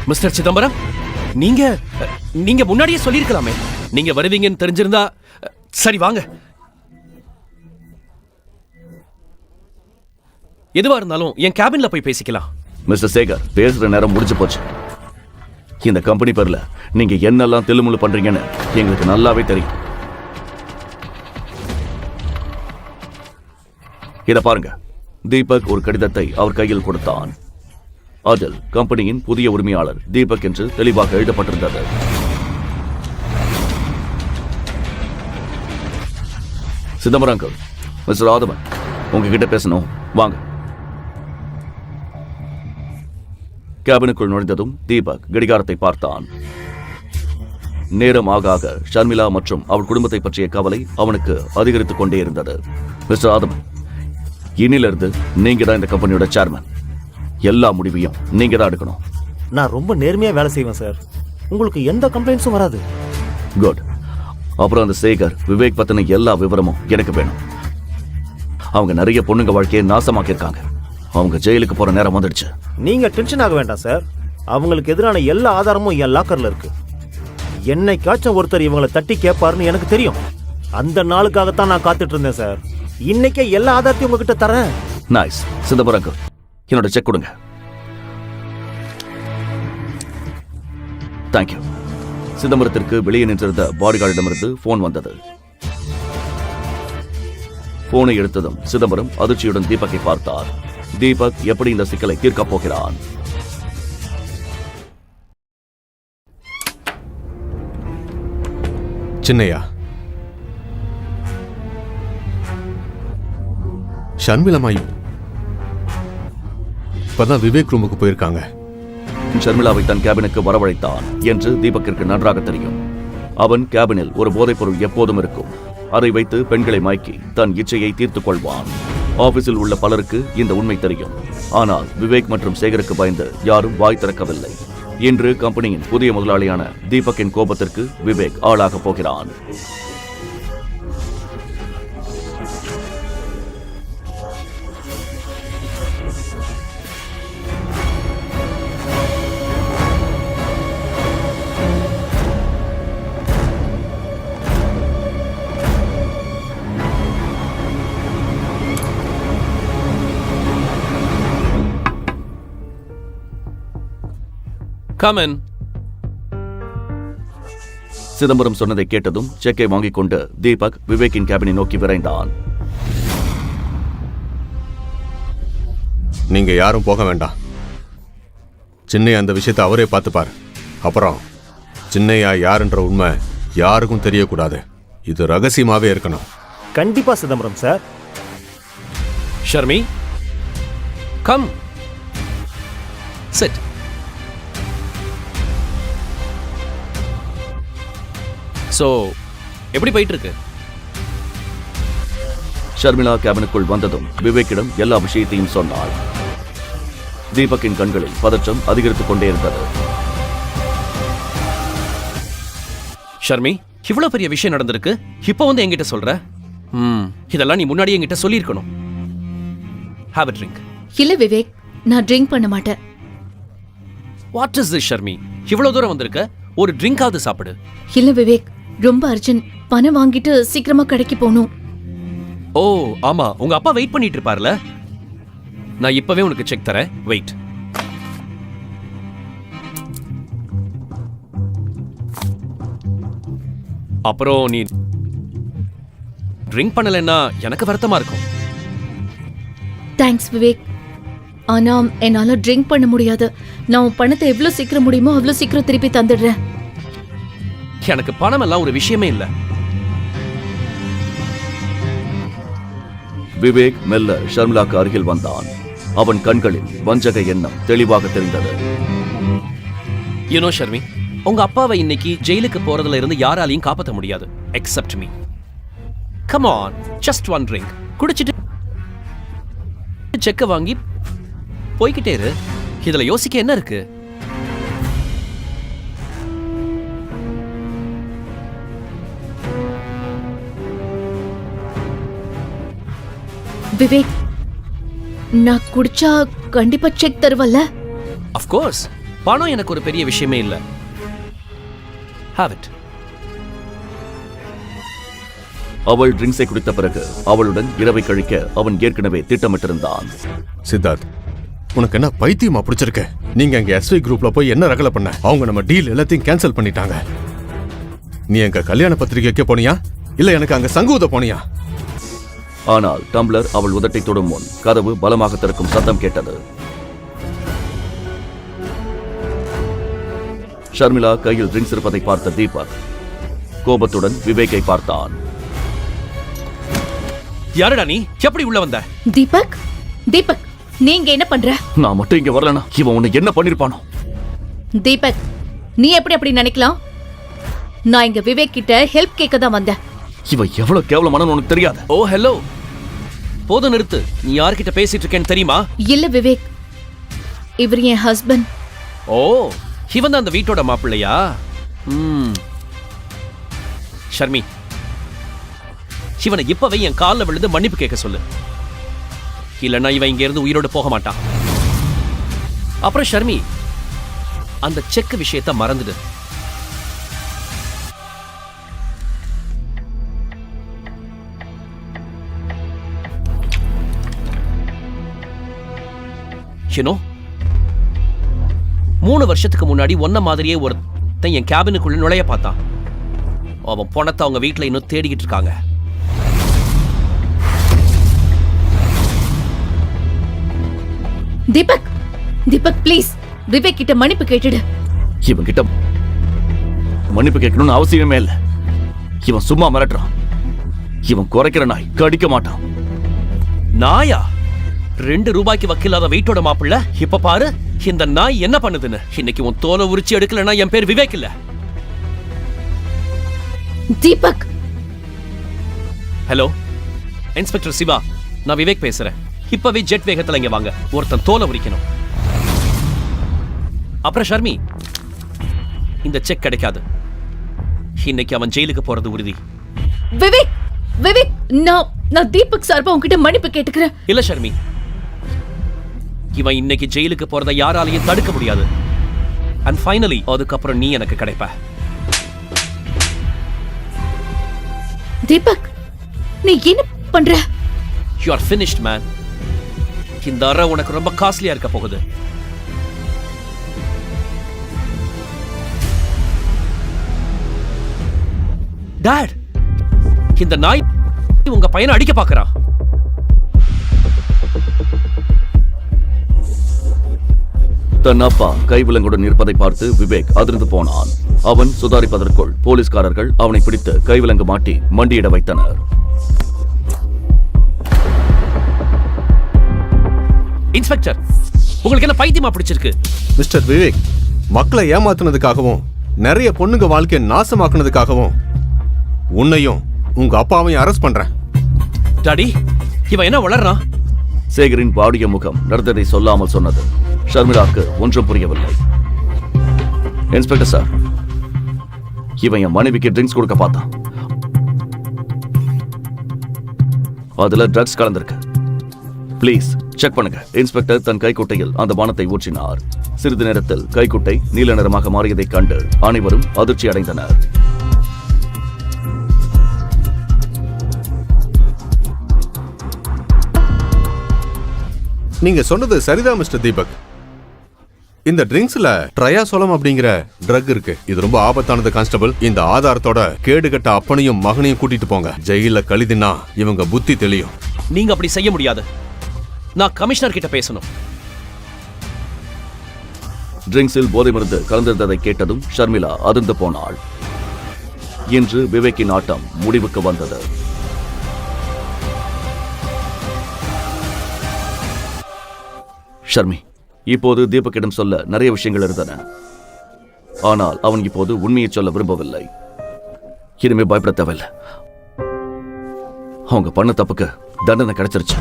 [SPEAKER 7] மிஸ்டர் சிதம்பரம், நீங்க முன்னாடியே சொல்லியிருக்கலாமே. நீங்க வருவீங்கன்னு தெரிஞ்சிருந்தா. சரி வாங்க. எதுவா இருந்தாலும் என் கேபின்ல போய் பேசிக்கலாம்.
[SPEAKER 1] மிஸ்டர் சேகர், பேசுற நேரம் முடிஞ்சு போச்சு. இந்த கம்பெனி பேர்ல நீங்க என்னெல்லாம் தில்லுமுள்ளு பண்றீங்கன்னு எங்களுக்கு நல்லாவே தெரியும். இத பாருங்க. தீபக் ஒரு கடிதத்தை அவர் கையில் கொடுத்தான். அதில் கம்பெனியின் புதிய உரிமையாளர் தீபக் என்று தெளிவாக எழுதப்பட்டிருந்தது. சிதம்பரம் அங்கிள், மிஸ்டர் ஆதவன் உங்ககிட்ட பேசணும், வாங்க. கேபினுக்குள் நுழைந்ததும் தீபக் கடிகாரத்தை பார்த்தான். நேரம் ஆக ஆக ஷர்மிளா மற்றும் அவள் குடும்பத்தை பற்றிய கவலை அவனுக்கு அதிகரித்துக் கொண்டே இருந்தது. மிஸ்டர் ஆதவன், இன்னிலிருந்து நீங்க தான் இந்த கம்பெனியோட சேர்மன். எல்லா முடிவையும் நீங்க தான் எடுக்கணும்.
[SPEAKER 4] நான் ரொம்ப நேர்மையா வேலை செய்வேன் சார். உங்களுக்கு எந்த கம்ப்ளைண்ட்ஸும் வராது.
[SPEAKER 1] குட். அப்புறம் அந்த சேகர், விவேக் பத்தின எல்லா விவரமும் எனக்கு வேணும். அவங்க நிறைய பொண்ணுங்க வாழ்க்கையை நாசமாக்கியிருக்காங்க. அவங்க ஜெயிலுக்கு போற நேரம் வந்துடுச்சு.
[SPEAKER 4] நீங்க டென்ஷன் ஆக வேண்டாம் சார். அவங்களுக்கு எதிரான எல்லா ஆதாரமும் என் லாக்கர்ல இருக்கு. என்னைக்காச்சும் ஒருத்தர் இவங்களை தட்டி கேட்பாருன்னு எனக்கு தெரியும். அந்த நாளுக்காகத்தான் நான் காத்துட்டு இருந்தேன் சார். இன்னைக்கே எல்லா ஆதாரத்தையும் உங்ககிட்ட தரேன்.
[SPEAKER 1] நைஸ். சிதம்பரம், என்னோட செக் கொடுங்க. தேங்க்யூ. சிதம்பரத்திற்கு வெளியே நின்றிருந்த பாடிகார்டிடமிருந்து போன் வந்தது. போனை எடுத்ததும் சிதம்பரம் அதிர்ச்சியுடன் தீபக்கை பார்த்தார். தீபக் எப்படி இந்த சிக்கலை தீர்க்கப் போகிறான்?
[SPEAKER 3] சின்னையா, ஷர்மிளா இப்பதான் விவேக் ரூமுக்கு போயிருக்காங்க.
[SPEAKER 1] ஷர்மிளாவை தன் கேபினுக்கு வரவழைத்தான் என்று தீபக்கிற்கு நன்றாக தெரியும். அவன் கேபினில் ஒரு போதைப்பொருள் எப்போதும் இருக்கும். அதை வைத்து பெண்களை மயக்கி தன் இச்சையை தீர்த்துக் கொள்வான். ஆபீஸில் உள்ள பலருக்கு இந்த உண்மை தெரியும். ஆனால் விவேக் மற்றும் சேகருக்கு பயந்து யாரும் வாய் திறக்கவில்லை. இன்று கம்பெனியின் புதிய முதலாளியான தீபக்கின் கோபத்திற்கு விவேக் ஆளாக போகிறான்.
[SPEAKER 7] Come in.
[SPEAKER 1] சிதம்பரம் சொன்னதை கேட்டதும் செக்கை வாங்கிக் கொண்டு தீபக் விவேக்கின் கேபினை நோக்கி விரைந்தான்.
[SPEAKER 3] நீங்க யாரும் போக வேண்டாம். சின்னையா அந்த விஷயத்தை அவரே பார்த்துப்பார். அப்புறம் சின்னையா யாருன்ற உண்மை யாருக்கும் தெரியக்கூடாது. இது ரகசியமாவே இருக்கணும்.
[SPEAKER 4] கண்டிப்பா Chidambaram sir.
[SPEAKER 7] Sharmi, come. Sit. So, எப்படி போயிட்டு இருக்கு?
[SPEAKER 1] ஷர்மிளா கேபினுக்குள் வந்ததும் விவேக்கிடம் எல்லா விஷயத்தையும் சொன்னாள். தீபக்கின் கண்களில் பதற்றம் அதிகரித்துக் கொண்டே இருந்தது.
[SPEAKER 7] ஷர்மி, இவ்வளவு பெரிய விஷயம் நடந்திருக்கு, இப்போ வந்து என்கிட்ட சொல்ற? இதெல்லாம் நீ முன்னாடியே என்கிட்ட சொல்லியிருக்கணும். Have a drink.
[SPEAKER 2] இல்ல விவேக், நான் ட்ரிங்க் பண்ண மாட்டேன்.
[SPEAKER 7] What is this, Sharmi? இவ்வளவு தூரம் வந்திருக்க, ஒரு ட்ரிங்காவது சாப்பிடு.
[SPEAKER 2] இல்ல விவேக், ரொம்ப அர்ஜென்ட். பணம் வாங்கிட்டு சீக்கிரமா கடைக்கு போகணும்.
[SPEAKER 7] ஓ ஆமா, உங்க அப்பா வெயிட் பண்ணிட்டு இருப்பார்ல. நான் இப்பவே உனக்கு செக் தரேன். வெயிட். அப்புறம் நீ ட்ரிங்க் பண்ணலைன்னா எனக்கு வருத்தமா இருக்கும்.
[SPEAKER 2] தேங்க்ஸ் விவேக். ஆனா என்னால ட்ரிங்க் பண்ண முடியாது. நான் உன் பணத்தை எவ்வளவு சீக்கிரம் முடியுமோ அவ்வளவு சீக்கிரம் திருப்பி தந்துடுறேன்.
[SPEAKER 7] எனக்கு பணம் எல்லாம் ஒரு விஷயமே இல்ல.
[SPEAKER 1] விவேக் மெல்ல ஷர்மிளாக்கு அருகில் வந்தான். அவன் கண்களில் வஞ்சக எண்ணம் தெளிவாக தெரிந்தது.
[SPEAKER 7] யூ நோ ஷர்மி, உங்க அப்பாவை இன்னைக்கு ஜெயிலுக்கு போறதுல இருந்து யாராலையும் காப்பாற்ற முடியாது accept me. Come on, just one drink. குடிச்சிட்டு செக்க வாங்கி போய்கிட்டே இரு. இதுல யோசிக்க என்ன இருக்கு?
[SPEAKER 2] விவேக், நான் குடிச்சா கண்டிப்பா செக் தருவல்ல?
[SPEAKER 7] Of course. பணம் எனக்கு ஒரு பெரிய விஷயமே இல்ல. Have it.
[SPEAKER 1] அவள் ட்ரிங்க்ஸை குடித்த பிறகு அவளுடன் இரவை கழிக்க அவன் ஏற்கனவே திட்டமிட்டிருந்தான்.
[SPEAKER 3] சித்தார்த், உனக்கு என்ன பைத்தியமா பிடிச்சிருக்க? நீங்க அங்க எஸ்வி குரூப்ல போய் என்ன ரகலை பண்ண? அவங்க நம்ம டீல் எல்லாத்தையும் கேன்சல் பண்ணிட்டாங்க. நீ எங்க கல்யாண பத்திரிகைக்கு போனியா இல்ல எனக்கு அங்க சங்கூத போனியா?
[SPEAKER 1] ஆனால் டம்ளர் அவள் உதட்டை தொடும் முன் கதவு பலமாக திறக்கும் சத்தம் கேட்டது. ஷர்மிளா கையில் ட்ரிங்க்ஸ் இருப்பதை பார்த்த தீபக் கோபத்துடன் விவேக்கை பார்த்தான்.
[SPEAKER 7] யாரடா நீ? எப்படி உள்ள வந்த?
[SPEAKER 2] தீபக், தீபக், நீங்க என்ன பண்ற?
[SPEAKER 1] நான் மட்டும் இங்க வரலனா இவன் உன்னை என்ன பண்ணிருப்பானோ?
[SPEAKER 2] தீபக், நீ எப்படி அப்படி நினைக்கலாம்? நான் இங்க விவேக் கிட்ட ஹெல்ப் கேட்க தான் வந்தேன்.
[SPEAKER 1] இவன் எவ்வளவு கேவலமானு உனக்கு தெரியாது.
[SPEAKER 7] ஓ ஹலோ, போதும் நிறுத்து. நீ யார்கிட்ட பேசிட்டு இருக்கேன்னு தெரியுமா?
[SPEAKER 2] இல்ல விவேக், இவர் என் ஹஸ்பண்ட்.
[SPEAKER 7] ஓ, இவன் தான் அந்த வீட்டோட மாப்பிள்ளையா? ஷர்மி, இவனை இப்பவே என் காலில் விழுந்து மன்னிப்பு கேட்க சொல்லு. இல்லைன்னா இவன் இங்க இருந்து உயிரோடு போக மாட்டான். அப்புறம் ஷர்மி, அந்த செக் விஷயத்தை மறந்துடு. யூனோ, 3 வருஷத்துக்கு முன்னாடி ஒன்ன மாதிரியே ஒருத்தன் என் கேபினுக்குள்ள நுழைய பார்த்தான். அவன் பணத்தை அவங்க வீட்டுல இன்னும் தேடிக்கிட்டு இருக்காங்க.
[SPEAKER 2] தீபக், தீபக் ப்ளீஸ் விவேக் கிட்ட மன்னிப்பு கேட்டுடு.
[SPEAKER 1] இவன் கிட்ட மன்னிப்பு கேட்கணும்னு அவசியமே இல்ல. இவன் சும்மா மிரட்டுறான். இவன் குறைக்கிற நாய், கடிக்க மாட்டான்.
[SPEAKER 7] நாயா? 2 ரூபாய்க்கு வக்கில்லாத வீட்டோட மாப்பிள்ள இப்ப பாரு இந்த நாய் என்ன பண்ணுதுன்னு. இன்னைக்கு உன் தோலை உரிச்சு எடுக்கலன்னா என் பேர் விவேக் இல்ல.
[SPEAKER 2] தீபக்.
[SPEAKER 7] ஹலோ இன்ஸ்பெக்டர் சிவா, நான் விவேக் பேசுறேன். இப்பவே ஜெட் வேகத்துல இங்க வாங்க. ஒருத்தன் தோலை உரிக்கணும். அப்புறம் ஷர்மி, இந்த செக் கிடைக்காது. இன்னைக்கு அவன் ஜெயிலுக்கு போறது உறுதி.
[SPEAKER 2] விவேக், விவேக், நான் தீபக் சார்பா உன்கிட்ட மன்னிப்பு கேட்டுக்கிறேன்.
[SPEAKER 7] இல்ல ஷர்மி, இவன் இன்னைக்கு ஜெயிலுக்கு போறதை யாராலையும் தடுக்க முடியாது. அண்ட் ஃபைனலி அதுக்கப்புறம் நீ எனக்கு கிடைப்ப.
[SPEAKER 2] தீபக், நீ என்ன பண்ற?
[SPEAKER 7] You are finished man. இந்த அறை உனக்கு ரொம்ப காஸ்ட்லியா இருக்க போகுது. டாட், இந்த நாய் உங்க பையனை அடிக்க பார்க்கறான்.
[SPEAKER 1] தன் அப்பா கைவிலங்குடன் இருப்பதை பார்த்து விவேக் அதிர்ந்து போனான். அவன் சுதாரிப்பதற்குள் போலீஸ்காரர்கள் அவனை பிடித்து கைவிலங்கு மாட்டி மண்டியிட வைத்தனர்.
[SPEAKER 7] இன்ஸ்பெக்டர், உங்களுக்கு என்ன பைத்தியமா பிடிச்சிருக்கு?
[SPEAKER 3] மிஸ்டர் விவேக், மக்களை ஏமாத்துனதுக்காகவும் நிறைய பொண்ணுங்க வாழ்க்கையை நாசமாக்குனதுக்காகவும் உன்னையும் உங்க அப்பாவையும் அரெஸ்ட் பண்றேன்.
[SPEAKER 7] டாடி, இவன் என்ன வளர்றான்?
[SPEAKER 1] சேகரின் வாடிய முகம் நடந்ததை சொல்லாமல் சொன்னது. ஷர்மிளாக்கு ஒன்றும் புரியவில்லை. இன்ஸ்பெக்டர் சார், இவன் என் மனைவிக்கு ட்ரிங்க்ஸ் கொடுக்க பார்த்தான். அதுல ட்ரக்ஸ் கலந்திருக்கு. ப்ளீஸ் செக் பண்ணுங்க. இன்ஸ்பெக்டர் தன் கைக்குட்டையில் அந்த பானத்தை ஊற்றினார். சிறிது நேரத்தில் கைக்குட்டை நீல நிறமாக மாறியதைக் கண்டு அனைவரும் அதிர்ச்சி அடைந்தனர்.
[SPEAKER 3] நீங்க சொன்னது சரிதான் மிஸ்டர் தீபக். இந்த ட்ரிங்க்ஸ்ல ட்ரையாசோலம் அப்படிங்கிற ட்ரக் இருக்கு. இது ரொம்ப ஆபத்தானது கான்ஸ்டபிள். இந்த ஆதாரத்தோட கேடுகட்ட அப்பனையும் மகனையும் கூட்டிட்டு போங்க. ஜெயில கழிதுனா இவங்க புத்தி தெளியும்.
[SPEAKER 7] நீங்க அப்படி செய்ய முடியாது. நான் கமிஷனர் கிட்ட பேசணும்.
[SPEAKER 1] ட்ரிங்க்ஸில் போதை மருந்து கலந்திருந்ததை கேட்டதும் ஷர்மிளா அதிர்ந்து போனாள். இன்று விவேக்கின் ஆட்டம் முடிவுக்கு வந்தது. ஷர்மி, இப்போது தீபக்கிடம் சொல்ல நிறைய விஷயங்கள் இருந்தன. ஆனால் அவன் இப்போது உண்மையை சொல்ல விரும்பவில்லை. இனிமே பயப்பட தேவையில்லை. அவங்க பண்ண தப்புக்கு தண்டனை கிடைச்சிருச்சு.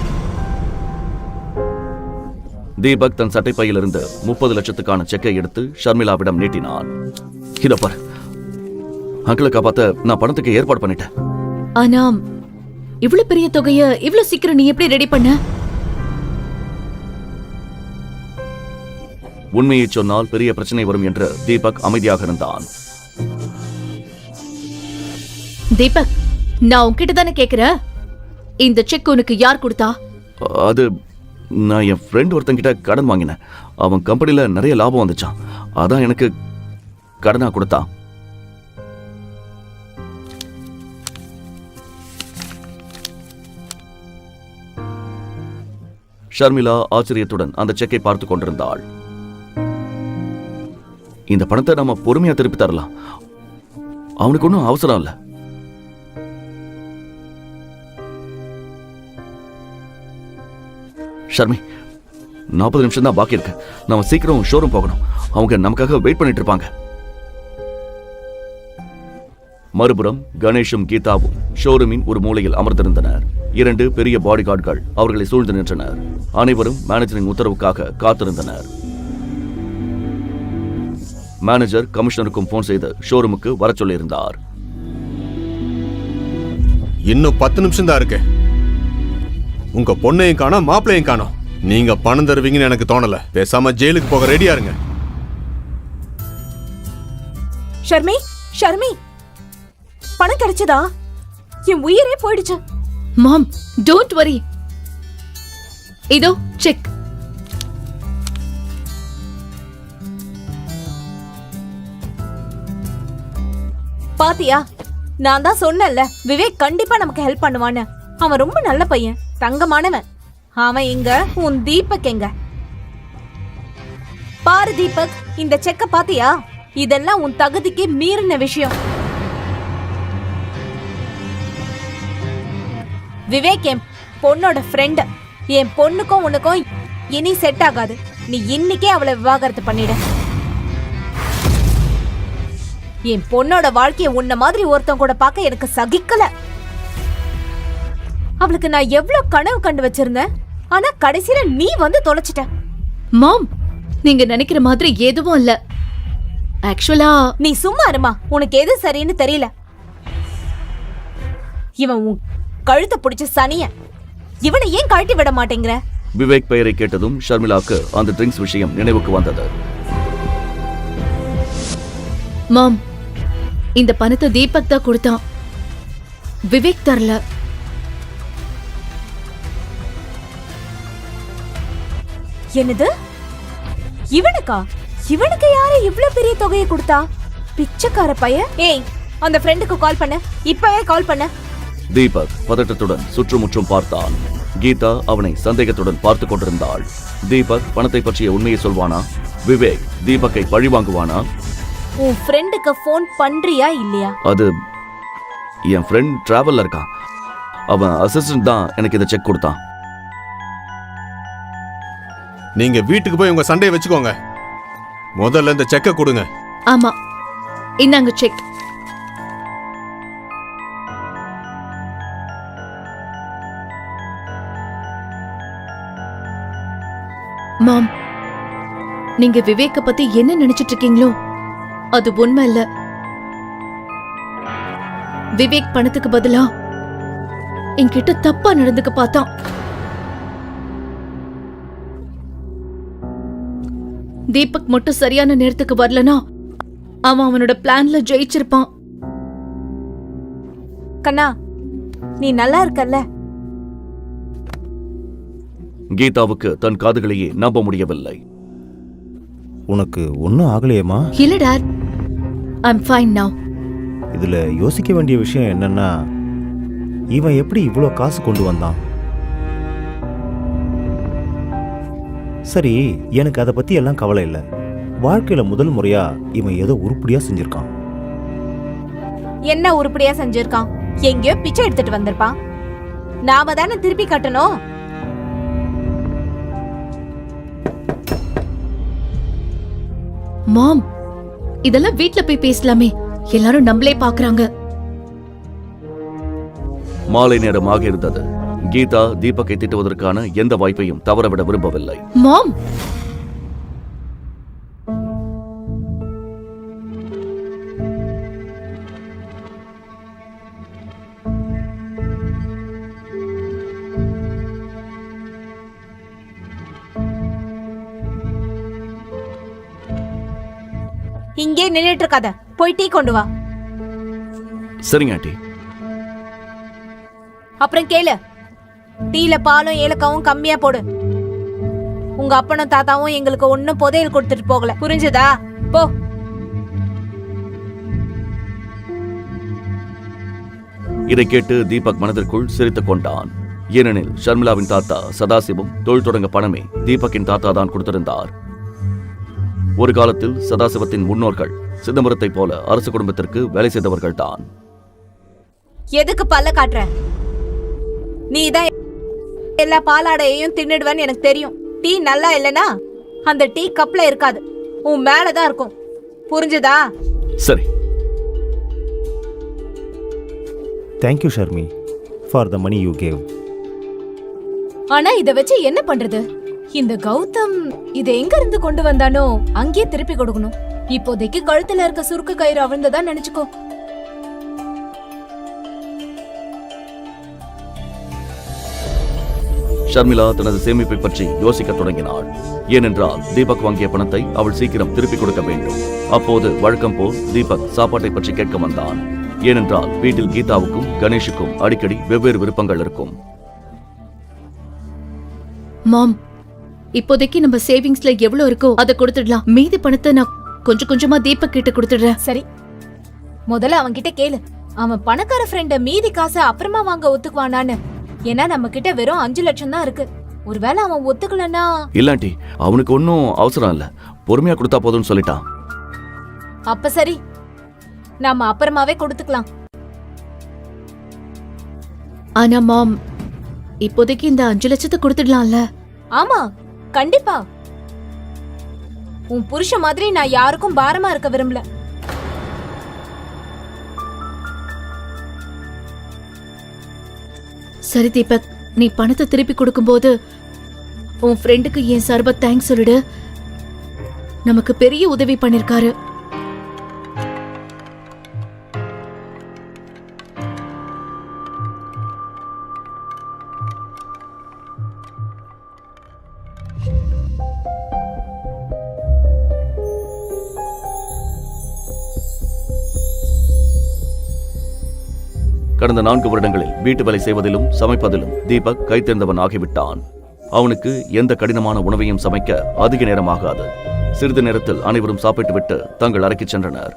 [SPEAKER 1] தீபக் தன் சட்டைப்பையிலிருந்து 30 லட்சத்துக்கான செக்கை எடுத்து ஷர்மிளாவிடம் நீட்டினான். இத பாரு, அங்கிளை காப்பாத்த நான் பணத்துக்கு ஏற்பாடு பண்ணிட்டேன்.
[SPEAKER 2] ஆனா இவ்வளவு பெரிய தொகையை இவ்வளவு சீக்கிரம் நீ எப்படி ரெடி பண்ண?
[SPEAKER 1] உண்மையை சொன்னால் பெரிய பிரச்சனை வரும் என்று தீபக் அமைதியாக இருந்தான்.
[SPEAKER 2] தீபக், நான் உன்கிட்ட தானே கேக்குறேன், இந்த செக் உனக்கு யார் கொடுத்தா?
[SPEAKER 1] அது நான் என் ஃப்ரெண்ட் ஒருத்தங்கிட்ட கடன் வாங்கினேன். அவன் கம்பெனில நிறைய லாபம் வந்துச்சான், அதான் எனக்கு கடனா கொடுத்தான். ஷர்மிளா ஆச்சரியத்துடன் அந்த செக்கை பார்த்து கொண்டிருந்தாள். இந்த பணத்தை நம்ம பொறுமையா திருப்பி தரலாம், அவனுக்கு ஒன்றும் அவசரம் இல்லை. ஷர்மி, 40 நிமிஷம் தான் பாக்கி இருக்கு. நம்ம சீக்கிரம் ஷோரூம் போகணும், அவங்க நமக்காக வெயிட் பண்ணிட்டு இருப்பாங்க. மறுபுறம் கணேஷும் கீதாவும் ஷோரூமின் ஒரு மூலையில் அமர்ந்திருந்தனர். 2 பெரிய பாடி கார்டுகள் அவர்களை சூழ்ந்து நின்றனர். அனைவரும் மேனேஜரின் உத்தரவுக்காக காத்திருந்தனர். மேனேஜர் கமிஷனருக்கும் போன் செய்து ஷோரூமுக்கு வர சொல்லியிருந்தார்.
[SPEAKER 3] இன்னும் 10 நிமிஷம் தான் இருக்கு. உங்க பொண்ணையும் காணோம், மாப்பிள்ளையும் காணோம். நீங்க பணம் தருவீங்கன்னு எனக்கு தோணல. பேசாம ஜெயிலுக்கு போக ரெடியா இருங்க.
[SPEAKER 5] ஷர்மி, ஷர்மி, பணம் கிடைச்சதா? என் உயிரே போயிடுச்சு.
[SPEAKER 2] மாம், டோன்ட் வரி. இதோ செக்.
[SPEAKER 5] பாத்தியா, நான் தான் சொன்னேன்ல, விவேக் கண்டிப்பா நமக்கு ஹெல்ப் பண்ணுவான்னு. அவன் ரொம்ப நல்ல பையன், தங்கமானவன். அவன் எங்க, உன் தீபக் எங்க? பாரு தீபக், இந்த செக்க பாத்தியா? இதெல்லாம் உன் தகுதிக்கு மீறின விஷயம். விவேக் என் பொண்ணோட ஃப்ரெண்ட். என் பொண்ணுக்கும் உனக்கும் இனி செட் ஆகாது. நீ இன்னைக்கே அவளை விவாகரத்து பண்ணிட. என் பொண்ணோட வாழ்க்கையை உன்ன மாதிரி ஒருத்தன் கூட பார்க்க எனக்கு சகிக்கல. அவளுக்கு நான் எவ்வளவு கனவு கண்டு வச்சிருந்தேன், ஆனா கடைசியில நீ வந்து தொலைச்சிட்ட.
[SPEAKER 2] மாம், நீங்க நினைக்கிற மாதிரி எதுவும் இல்ல. ஆக்சுவலா
[SPEAKER 5] நீ சும்மா இருமா, உனக்கு எது சரின்னு தெரியல. இவன் உன் கழுத்தை பிடிச்ச சனிய. இவனை ஏன் கழட்டி விட மாட்டேங்கிற?
[SPEAKER 1] விவேக் பெயரை கேட்டதும் ஷர்மிளாக்கு அந்த ட்ரிங்க்ஸ் விஷயம் நினைவுக்கு வந்தது.
[SPEAKER 2] மாம், இந்த பணத்தை தீபக் தான் கொடுத்தான், விவேக் தரல.
[SPEAKER 5] என்னது? இவனுக்கா? இவனுக்கு யாரு இவ்ளோ பெரிய தொகையை கொடுத்தா? பிச்சைக்கார பையன். ஏய், அந்த ஃப்ரெண்டுக்கு கால் பண்ணு, இப்பவே கால் பண்ணு.
[SPEAKER 1] தீபக் பதட்டத்துடன் சுற்றுமுற்றும் பார்த்தான். கீதா அவனை சந்தேகத்துடன் பார்த்து கொண்டிருந்தாள். தீபக் பணத்தை பற்றிய உண்மையை சொல்வானா? விவேக் தீபக்கை பழி வாங்குவானா?
[SPEAKER 5] உன் ஃப்ரெண்டுக்கு ஃபோன் பண்றியா இல்லையா?
[SPEAKER 1] அது என் ஃப்ரெண்ட் டிராவல்ல இருக்கான். அவன் அசிஸ்டன்ட் தான் எனக்கு இந்த செக் கொடுத்தான்.
[SPEAKER 3] நீங்க வீட்டுக்கு போய் உங்க சண்டையை வச்சுக்கோங்க. முதல்ல இந்த செக்கை கொடுங்க.
[SPEAKER 2] ஆமா, இந்தாங்க செக். மாம், நீங்க விவேக்க பத்தி என்ன நினைச்சிட்டு இருக்கீங்களோ அது உண்மை இல்ல. விவேக் பணத்துக்கு பதிலா என்கிட்ட தப்பா நடந்துக்க பார்த்தான். தீபக் மட்டும் சரியான நேரத்துக்கு வரலனா அவன் அவனோட பிளான்ல ஜெயிச்சிருப்பான்.
[SPEAKER 5] கண்ணா, நீ நல்லா இருக்கல்ல?
[SPEAKER 1] கீதாவுக்கு தன் காதுகளையே நம்ப முடியவில்லை.
[SPEAKER 4] உனக்கு ஒன்றும் ஆகலையேம்மா?
[SPEAKER 2] இல்ல டாட், ஐம் ஃபைன் நவ்.
[SPEAKER 4] இதுல யோசிக்க வேண்டிய விஷயம் என்னன்னா, இவன் எப்படி இவ்வளோ காசு கொண்டு வந்தான்? சரி, எனக்கு அதை பத்தி எல்லாம் கவலை இல்லை. வாழ்க்கையில முதல் முறையா இவன் ஏதோ உருப்படியா செஞ்சிருக்கான்.
[SPEAKER 5] என்ன உருப்படியா செஞ்சிருக்கான்? எங்கேயோ பிச்சை எடுத்துட்டு வந்திருப்பான். நாம தானே திருப்பி கட்டணும்.
[SPEAKER 2] மாம், இதெல்லாம் வீட்ல போய் பேசலாமே, எல்லாரும் நம்மளே பாக்குறாங்க.
[SPEAKER 1] மாலை நேரமாக இருந்தது. கீதா தீபக்கை திட்டுவதற்கான எந்த வாய்ப்பையும் தவறவிட விரும்பவில்லை.
[SPEAKER 2] மாம்,
[SPEAKER 5] இங்கே நின்னுட்டு இருக்காத, போய் டீ கொண்டு வா.
[SPEAKER 1] சரிங்க ஆண்டி.
[SPEAKER 5] அப்புறம் கேளு, டீல பாலும் ஏலக்காவும் கம்மியா போடு. உங்க அப்பனும் தாத்தாவும் எங்களுக்கு ஒன்னும் புதையல் கொடுத்துட்டு போகல, புரிஞ்சுதா? போ.
[SPEAKER 1] இதை கேட்டு தீபக் மனதிற்குள் சிரித்துக் கொண்டான். ஏனெனில் ஷர்மிளாவின் தாத்தா சதாசிவம் தொழில் தொடங்க பணமே தீபக்கின் தாத்தா தான் கொடுத்திருந்தார். ஒரு காலத்தில் சதாசிவத்தின் முன்னோர்கள் சிதம்பரத்தைப் போல அரசு குடும்பத்திற்கு வேலை செய்தவர்கள் தான்.
[SPEAKER 5] எதுக்கு பல்ல காட்டுற? நீ தான் எல்லா பாலாடையையும் தின்னுடுவேன்னு எனக்கு தெரியும். டீ நல்லா இல்லனா அந்த டீ கப்ல இருக்காது, உன் மேலதான் இருக்கும், புரிஞ்சுதா?
[SPEAKER 1] சரி.
[SPEAKER 4] Thank you Sharmi for the money you gave.
[SPEAKER 5] ஆனா இத வச்சு என்ன பண்றது? இந்த கௌதம் இதை எங்க இருந்து கொண்டு வந்தானோ அங்கேயே திருப்பி கொடுக்கணும். இப்போதைக்கு கழுத்துல இருக்க சுருக்கு கயிறு அவிழ்ந்ததா நினைச்சுக்கோ.
[SPEAKER 1] ஷர்மிளா தனது சேமிப்பை பற்றி யோசிக்க தொடங்கினாள். ஏனென்றால் தீபக் வாங்கிய பணத்தை அவள் சீக்கிரம் திருப்பிக் கொடுக்க வேண்டும். அப்போது வழக்கம் போல் தீபக் சாப்பாட்டை பற்றி கேட்க வந்தான். ஏனென்றால் வீட்டில் கீதாவுக்கும் கணேஷுக்கும் அடிக்கடி வெவ்வேறு விருப்பங்கள் இருக்கும்.
[SPEAKER 2] மாம், இப்போதைக்கு நம்ம சேவிங்ஸ்ல எவ்வளவு இருக்கோ அதை கொடுத்துடலாம். மீதி பணத்தை நான் கொஞ்சம் கொஞ்சமா தீபக் கிட்ட கொடுத்துடுறேன்.
[SPEAKER 5] சரி, முதல்ல அவன் கிட்ட கேளு, அவன் பணக்கார ஃப்ரெண்ட மீதி காசை அப்புறமா வாங்க ஒத்துக்குவானான்னு. ஏன்னா நம்ம கிட்ட வெறும் 5 லட்சம் தான் இருக்கு. ஒருவேளை அவன் ஒத்துக்கலன்னா?
[SPEAKER 1] இல்லாண்டி அவனுக்கு ஒன்னும் அவசரம் இல்ல, பொறுமையா கொடுத்தா போதும்னு சொல்லிட்டான்.
[SPEAKER 5] அப்ப சரி, நாம அப்புறமாவே கொடுத்துக்கலாம்.
[SPEAKER 2] ஆனா மாம், இப்போதைக்கு இந்த 5 லட்சத்தை கொடுத்துடலாம்ல?
[SPEAKER 5] ஆமா, கண்டிப்பா. உன் புருஷ மாதிரி நான் யாருக்கும் பாரமா இருக்க விரும்பல.
[SPEAKER 2] சரி தீபக், நீ பணத்தை திருப்பி கொடுக்கும்போது உன் ஃப்ரெண்டுக்கு என் சார்பா தேங்க்ஸ் சொல்லிடு. நமக்கு பெரிய உதவி பண்ணிருக்காரு.
[SPEAKER 1] கடந்த 4 வருடங்களில் வீட்டு வேலை செய்வதிலும் சமைப்பதிலும் தீபக் கைத்தேர்ந்தவன் ஆகிவிட்டான். அவனுக்கு எந்த கடினமான உணவையும் சமைக்க அதிக நேரம் ஆகாது. சிறிது நேரத்தில் அனைவரும் சாப்பிட்டுவிட்டு தங்கள் அறைக்கு சென்றனர்.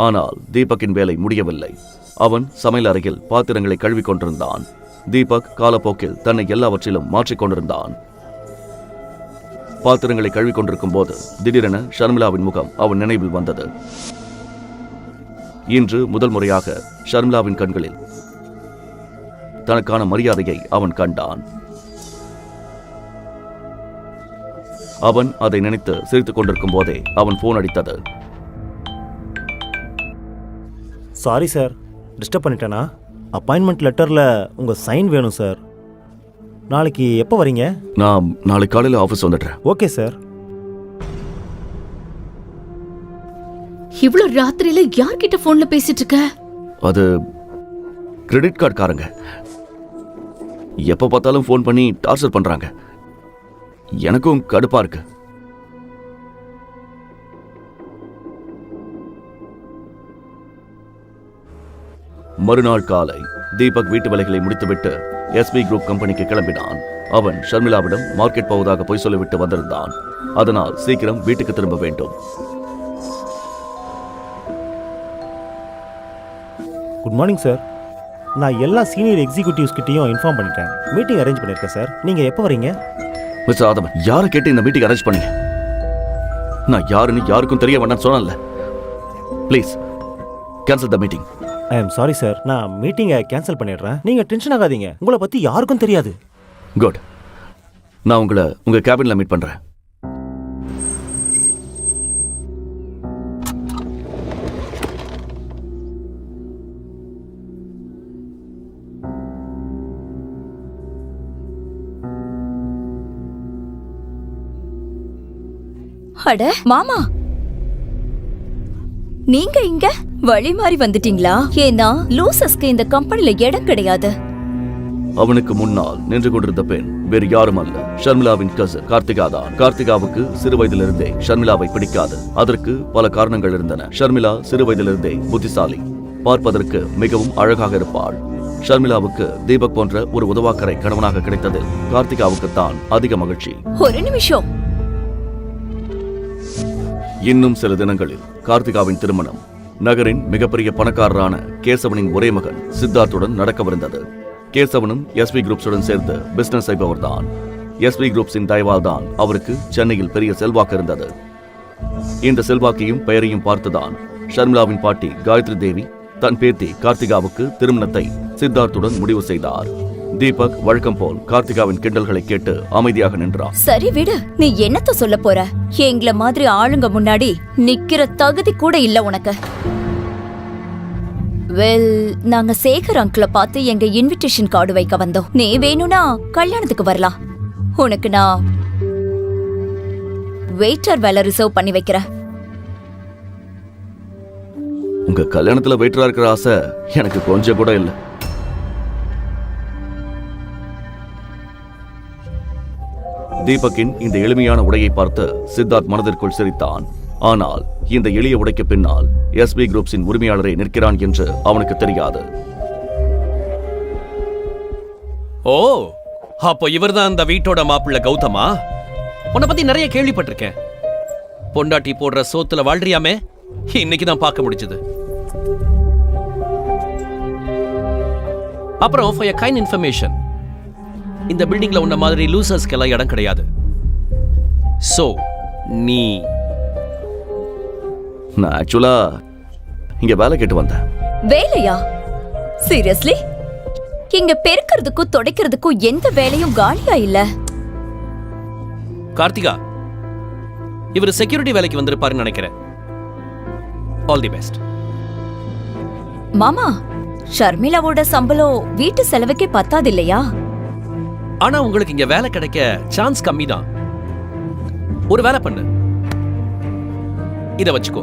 [SPEAKER 1] ஆனால் தீபக்கின் வேலை முடியவில்லை. அவன் சமையல் அறையில் பாத்திரங்களை கழுவிக் கொண்டிருந்தான். தீபக் காலப்போக்கில் தன்னை எல்லாவற்றிலும் மாற்றிக்கொண்டிருந்தான். பாத்திரங்களை கழுவிக் கொண்டிருக்கும் போது திடீரென ஷர்மிளாவின் முகம் அவன் நினைவில் வந்தது. இன்று முதல் முறையாக ஷர்மிளாவின் கண்களில் தனக்கான மரியாதையை அவன் கண்டான். அவன் அதை நினைத்து சிரித்துக் கொண்டிருக்கும் போதே அவன் போன் அடித்தது.
[SPEAKER 4] சாரி சார், டிஸ்டர்ப் பண்ணிட்டேனா? அப்பாயின்மெண்ட் லெட்டரில் உங்கள் சைன் வேணும் சார். நாளைக்கு எப்போ வரீங்க?
[SPEAKER 1] நான் நாளை காலையில் ஆஃபீஸ் வந்துடுறேன்.
[SPEAKER 4] Okay sir.
[SPEAKER 2] இவ்வளவு ராத்திரியில யார்கிட்ட போன்ல பேசிட்டு இருக்க?
[SPEAKER 1] அது கிரெடிட் கார்டு காரங்க. எப்ப பார்த்தாலும் ஃபோன் பண்ணி டார்ச்சர் பண்றாங்க. எனக்கும் கடுப்பா இருக்கு. மறுநாள் காலை தீபக் வீட்டு வேலைகளை முடித்துவிட்டு எஸ்வி குரூப் கம்பெனிக்கு கிளம்பினான். அவன் ஷர்மிளாவிடம் மார்க்கெட் போவதாக பொய் சொல்லிவிட்டு வந்திருந்தான். அதனால் சீக்கிரம் வீட்டுக்கு திரும்ப வேண்டும்.
[SPEAKER 4] Good morning sir. நான் எல்லா சீனியர் எக்ஸிக்யூட்டிவ்ஸ் கிட்டையும் இன்ஃபார்ம் பண்ணிட்டேன். மீட்டிங் அரேஞ்ச் பண்ணியிருக்கேன் சார். நீங்கள் எப்போ வரீங்க?
[SPEAKER 1] மிஸ்டர் ஆதவன், யாரை கேட்டு இந்த மீட்டிங் அரேஞ்ச் பண்ணீங்க? நான் யாருன்னு யாருக்கும் தெரிய வேண்டாம்னு சொன்னேன்ல. Please cancel the meeting.
[SPEAKER 4] I am sorry sir. நான் மீட்டிங்கை கேன்சல் பண்ணிடுறேன். நீங்கள் டென்ஷன் ஆகாதீங்க. உங்களை பற்றி யாருக்கும் தெரியாது.
[SPEAKER 1] குட். நான் உங்களை உங்கள் கேபினில் மீட் பண்ணுறேன்.
[SPEAKER 6] அட மாமா, நீங்க இங்க வழி மாறி வந்துட்டீங்களா? ஏன்னா லூசஸ்க்கு இந்த கம்பெனில இடம் கிடையாது.
[SPEAKER 1] அவனுக்கு முன்னால் நின்று கொண்டிருந்த பெண் வேறு யாரும் அல்ல, ஷர்மிளாவின் கசன் கார்த்திகா தான். கார்த்திகாவுக்கு சிறு வயதிலிருந்தே ஷர்மிளாவை பிடிக்காது. அதற்கு பல காரணங்கள் இருந்தன. ஷர்மிளா சிறு வயதிலிருந்தே புத்திசாலி, பார்ப்பதற்கு மிகவும் அழகாக இருப்பாள். ஷர்மிளாவுக்கு தீபக் போன்ற ஒரு உதவாக்கரை கணவனாக கிடைத்ததில் கார்த்திகாவுக்கு தான் அதிக மகிழ்ச்சி.
[SPEAKER 6] ஒரு நிமிஷம்.
[SPEAKER 1] இன்னும் சில தினங்களில் கார்த்திகாவின் திருமணம் நகரின் மிகப்பெரிய பணக்காரரான கேசவனின் ஒரே மகன் சித்தார்த்துடன் நடக்கவிருந்தது. கேசவனும் எஸ்வி குரூப்ஸுடன் சேர்ந்து பிசினஸ் செய்பவர்தான். எஸ்வி குரூப்ஸின் தயவால் தான் அவருக்கு சென்னையில் பெரிய செல்வாக்கு இருந்தது. இந்த செல்வாக்கையும் பெயரையும் பார்த்துதான் ஷர்மிளாவின் பாட்டி காயத்ரி தேவி தன் பேத்தி கார்த்திகாவுக்கு திருமணத்தை சித்தார்த்துடன் முடிவு செய்தார். தீபக் வழக்கம் போல் கார்த்திகாவின் கிண்டல்களை கேட்டு அமைதியாக நின்றார்.
[SPEAKER 6] சரி விடு, நீ என்னத்த சொல்ல போற? எங்கள மாதிரி ஆளுங்க முன்னாடி நிக்கிற தகுதி கூட இல்ல உனக்கு. வெல், நாங்க சேகர் அங்கிள பார்த்து எங்க இன்விடேஷன் கார்டு வைக்க வந்தோம். நீ வேணும்னா கல்யாணத்துக்கு வரலாம். உனக்கு நான் வெயிட்டர் வேலை ரிசர்வ் பண்ணி வைக்கிறேன்.
[SPEAKER 1] உங்க கல்யாணத்துல வெயிட்டரா இருக்கிற ஆசை எனக்கு கொஞ்சம் கூட இல்ல. தீபக்கின் இந்த எளிமையான உடையை பார்த்து சித்தார்த் மனதிற்குள் சிரித்தான். ஆனால் இந்த எளிய உடைக்கு பின்னால் எஸ்பி குரூப்ஸின் உரிமையாளரே நிற்கிறான் என்று அவனுக்கு தெரியாது.
[SPEAKER 7] ஓ, அப்போ இவர்தான் அந்த வீட்டோட மாப்பிள்ளை கௌதமா? உன்னை பத்தி நிறைய கேள்விப்பட்டிருக்கேன். பொண்டாட்டி போடுற சோத்துல வாழ்றியாமே, இன்னைக்கு தான் பார்க்க முடிஞ்சது. அப்புறம் for your kind information, இந்த பில்டிங்ல உன்ன மாதிரி லூசர்ஸ்க்கெல்லாம் இடம் கிடையாது. சோ நீ?
[SPEAKER 1] நான் ஆக்சுவலா இங்க வேலை கேட்டு வந்தேன்.
[SPEAKER 6] வேலையா? சீரியஸ்லி? இங்க பெருக்கிறதுக்கும் துடைக்கிறதுக்கும் எந்த வேலையும் காலியா இல்ல.
[SPEAKER 7] கார்த்திகா, இவர் செக்யூரிட்டி வேலைக்கு வந்திருப்பாருன்னு நினைக்கிறேன். All the best.
[SPEAKER 6] மாமா, ஷர்மிளாவோட சம்பளம் வீட்டு செலவுக்கே பத்தாது இல்லையா?
[SPEAKER 7] ஆனா உங்களுக்கு இங்க வேலை கிடைக்க சான்ஸ் கம்மி தான். ஒரு வேலை பண்ணு, இத வச்சுக்கோ.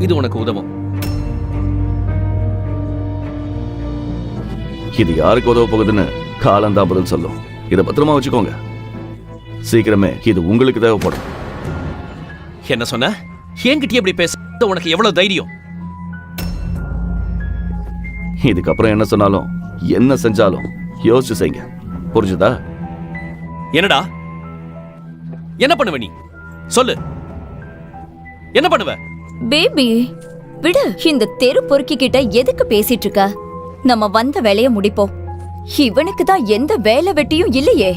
[SPEAKER 7] இது உனக்கு உதவும்.
[SPEAKER 1] இது யாருக்கு உதவ போகுதுன்னு காலந்தான் பதில் சொல்லும். இதை பத்திரமா வச்சுக்கோங்க. சீக்கிரமே இது உங்களுக்கு தேவைப்படும்.
[SPEAKER 7] என்ன சொன்ன? என்கிட்ட எப்படி பேச உனக்கு எவ்வளவு தைரியம்?
[SPEAKER 1] இதுக்கப்புறம் என்ன சொன்னாலும் என்ன செஞ்சாலும் யோசிச்சு செய்யுங்க. புரிஞ்சுதா?
[SPEAKER 7] என்னடா என்ன பண்ணுவ நீ? சொல்லு, என்ன பண்ணுவ?
[SPEAKER 6] பேபி விடு. இந்த தெரு பொறுக்கி கிட்ட எதுக்கு பேசிட்டு இருக்க? நம்ம வந்த வேலைய முடிப்போம். இவனுக்கு தான் எந்த வேலை வெட்டியும் இல்லையே.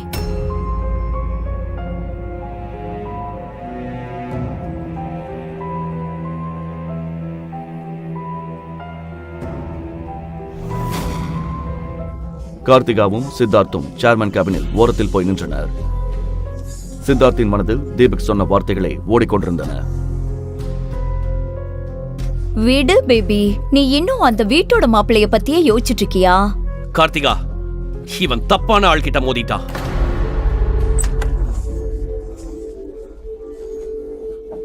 [SPEAKER 1] கார்த்திகாவும் சித்தார்த்தும் சேர்மன் கேபினில் ஓரத்தில் போய் நின்றனர். சித்தார்த்தின் மனதில் தீபக் சொன்ன வார்த்தைகளை ஓடிக்கொண்டிருந்தன.
[SPEAKER 6] விடு பேபி, நீ இன்னும் அந்த வீட்டோட மாப்பிள்ளைய பத்தியே யோசிச்சுட்டு இருக்கியா?
[SPEAKER 7] கார்த்திகா, இவன் தப்பான ஆள்கிட்ட மோதிட்டான்.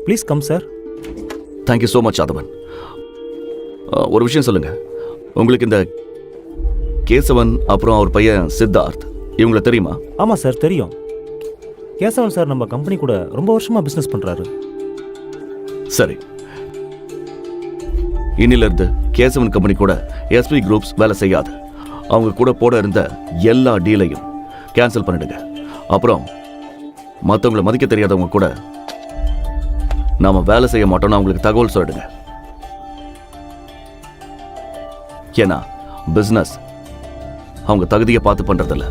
[SPEAKER 4] Please come sir.
[SPEAKER 1] Thank you so much Aadhavan. ஒரு விஷயம் சொல்லுங்க, உங்களுக்கு இந்த கேசவன் அப்புறம் அவர் பையன் சித்தார்த் இவங்களை தெரியுமா?
[SPEAKER 4] ஆமாம் சார், தெரியும். கேசவன் சார் நம்ம கம்பெனி கூட ரொம்ப வருஷமா பிஸ்னஸ் பண்ணுறாரு.
[SPEAKER 1] சரி, இன்னிலிருந்து கேசவன் கம்பெனி கூட எஸ்பி குரூப்ஸ் வேலை செய்யாது. அவங்க கூட போட இருந்த எல்லா டீலையும் கேன்சல் பண்ணிடுங்க. அப்புறம் மற்றவங்களை மதிக்க தெரியாதவங்க கூட நாம வேலை செய்ய மாட்டோம்னு அவங்களுக்கு தகவல் சொல்லிடுங்க. ஏன்னா பிசினஸ் அவங்க தகுதியை பார்த்து பண்றதில்ல,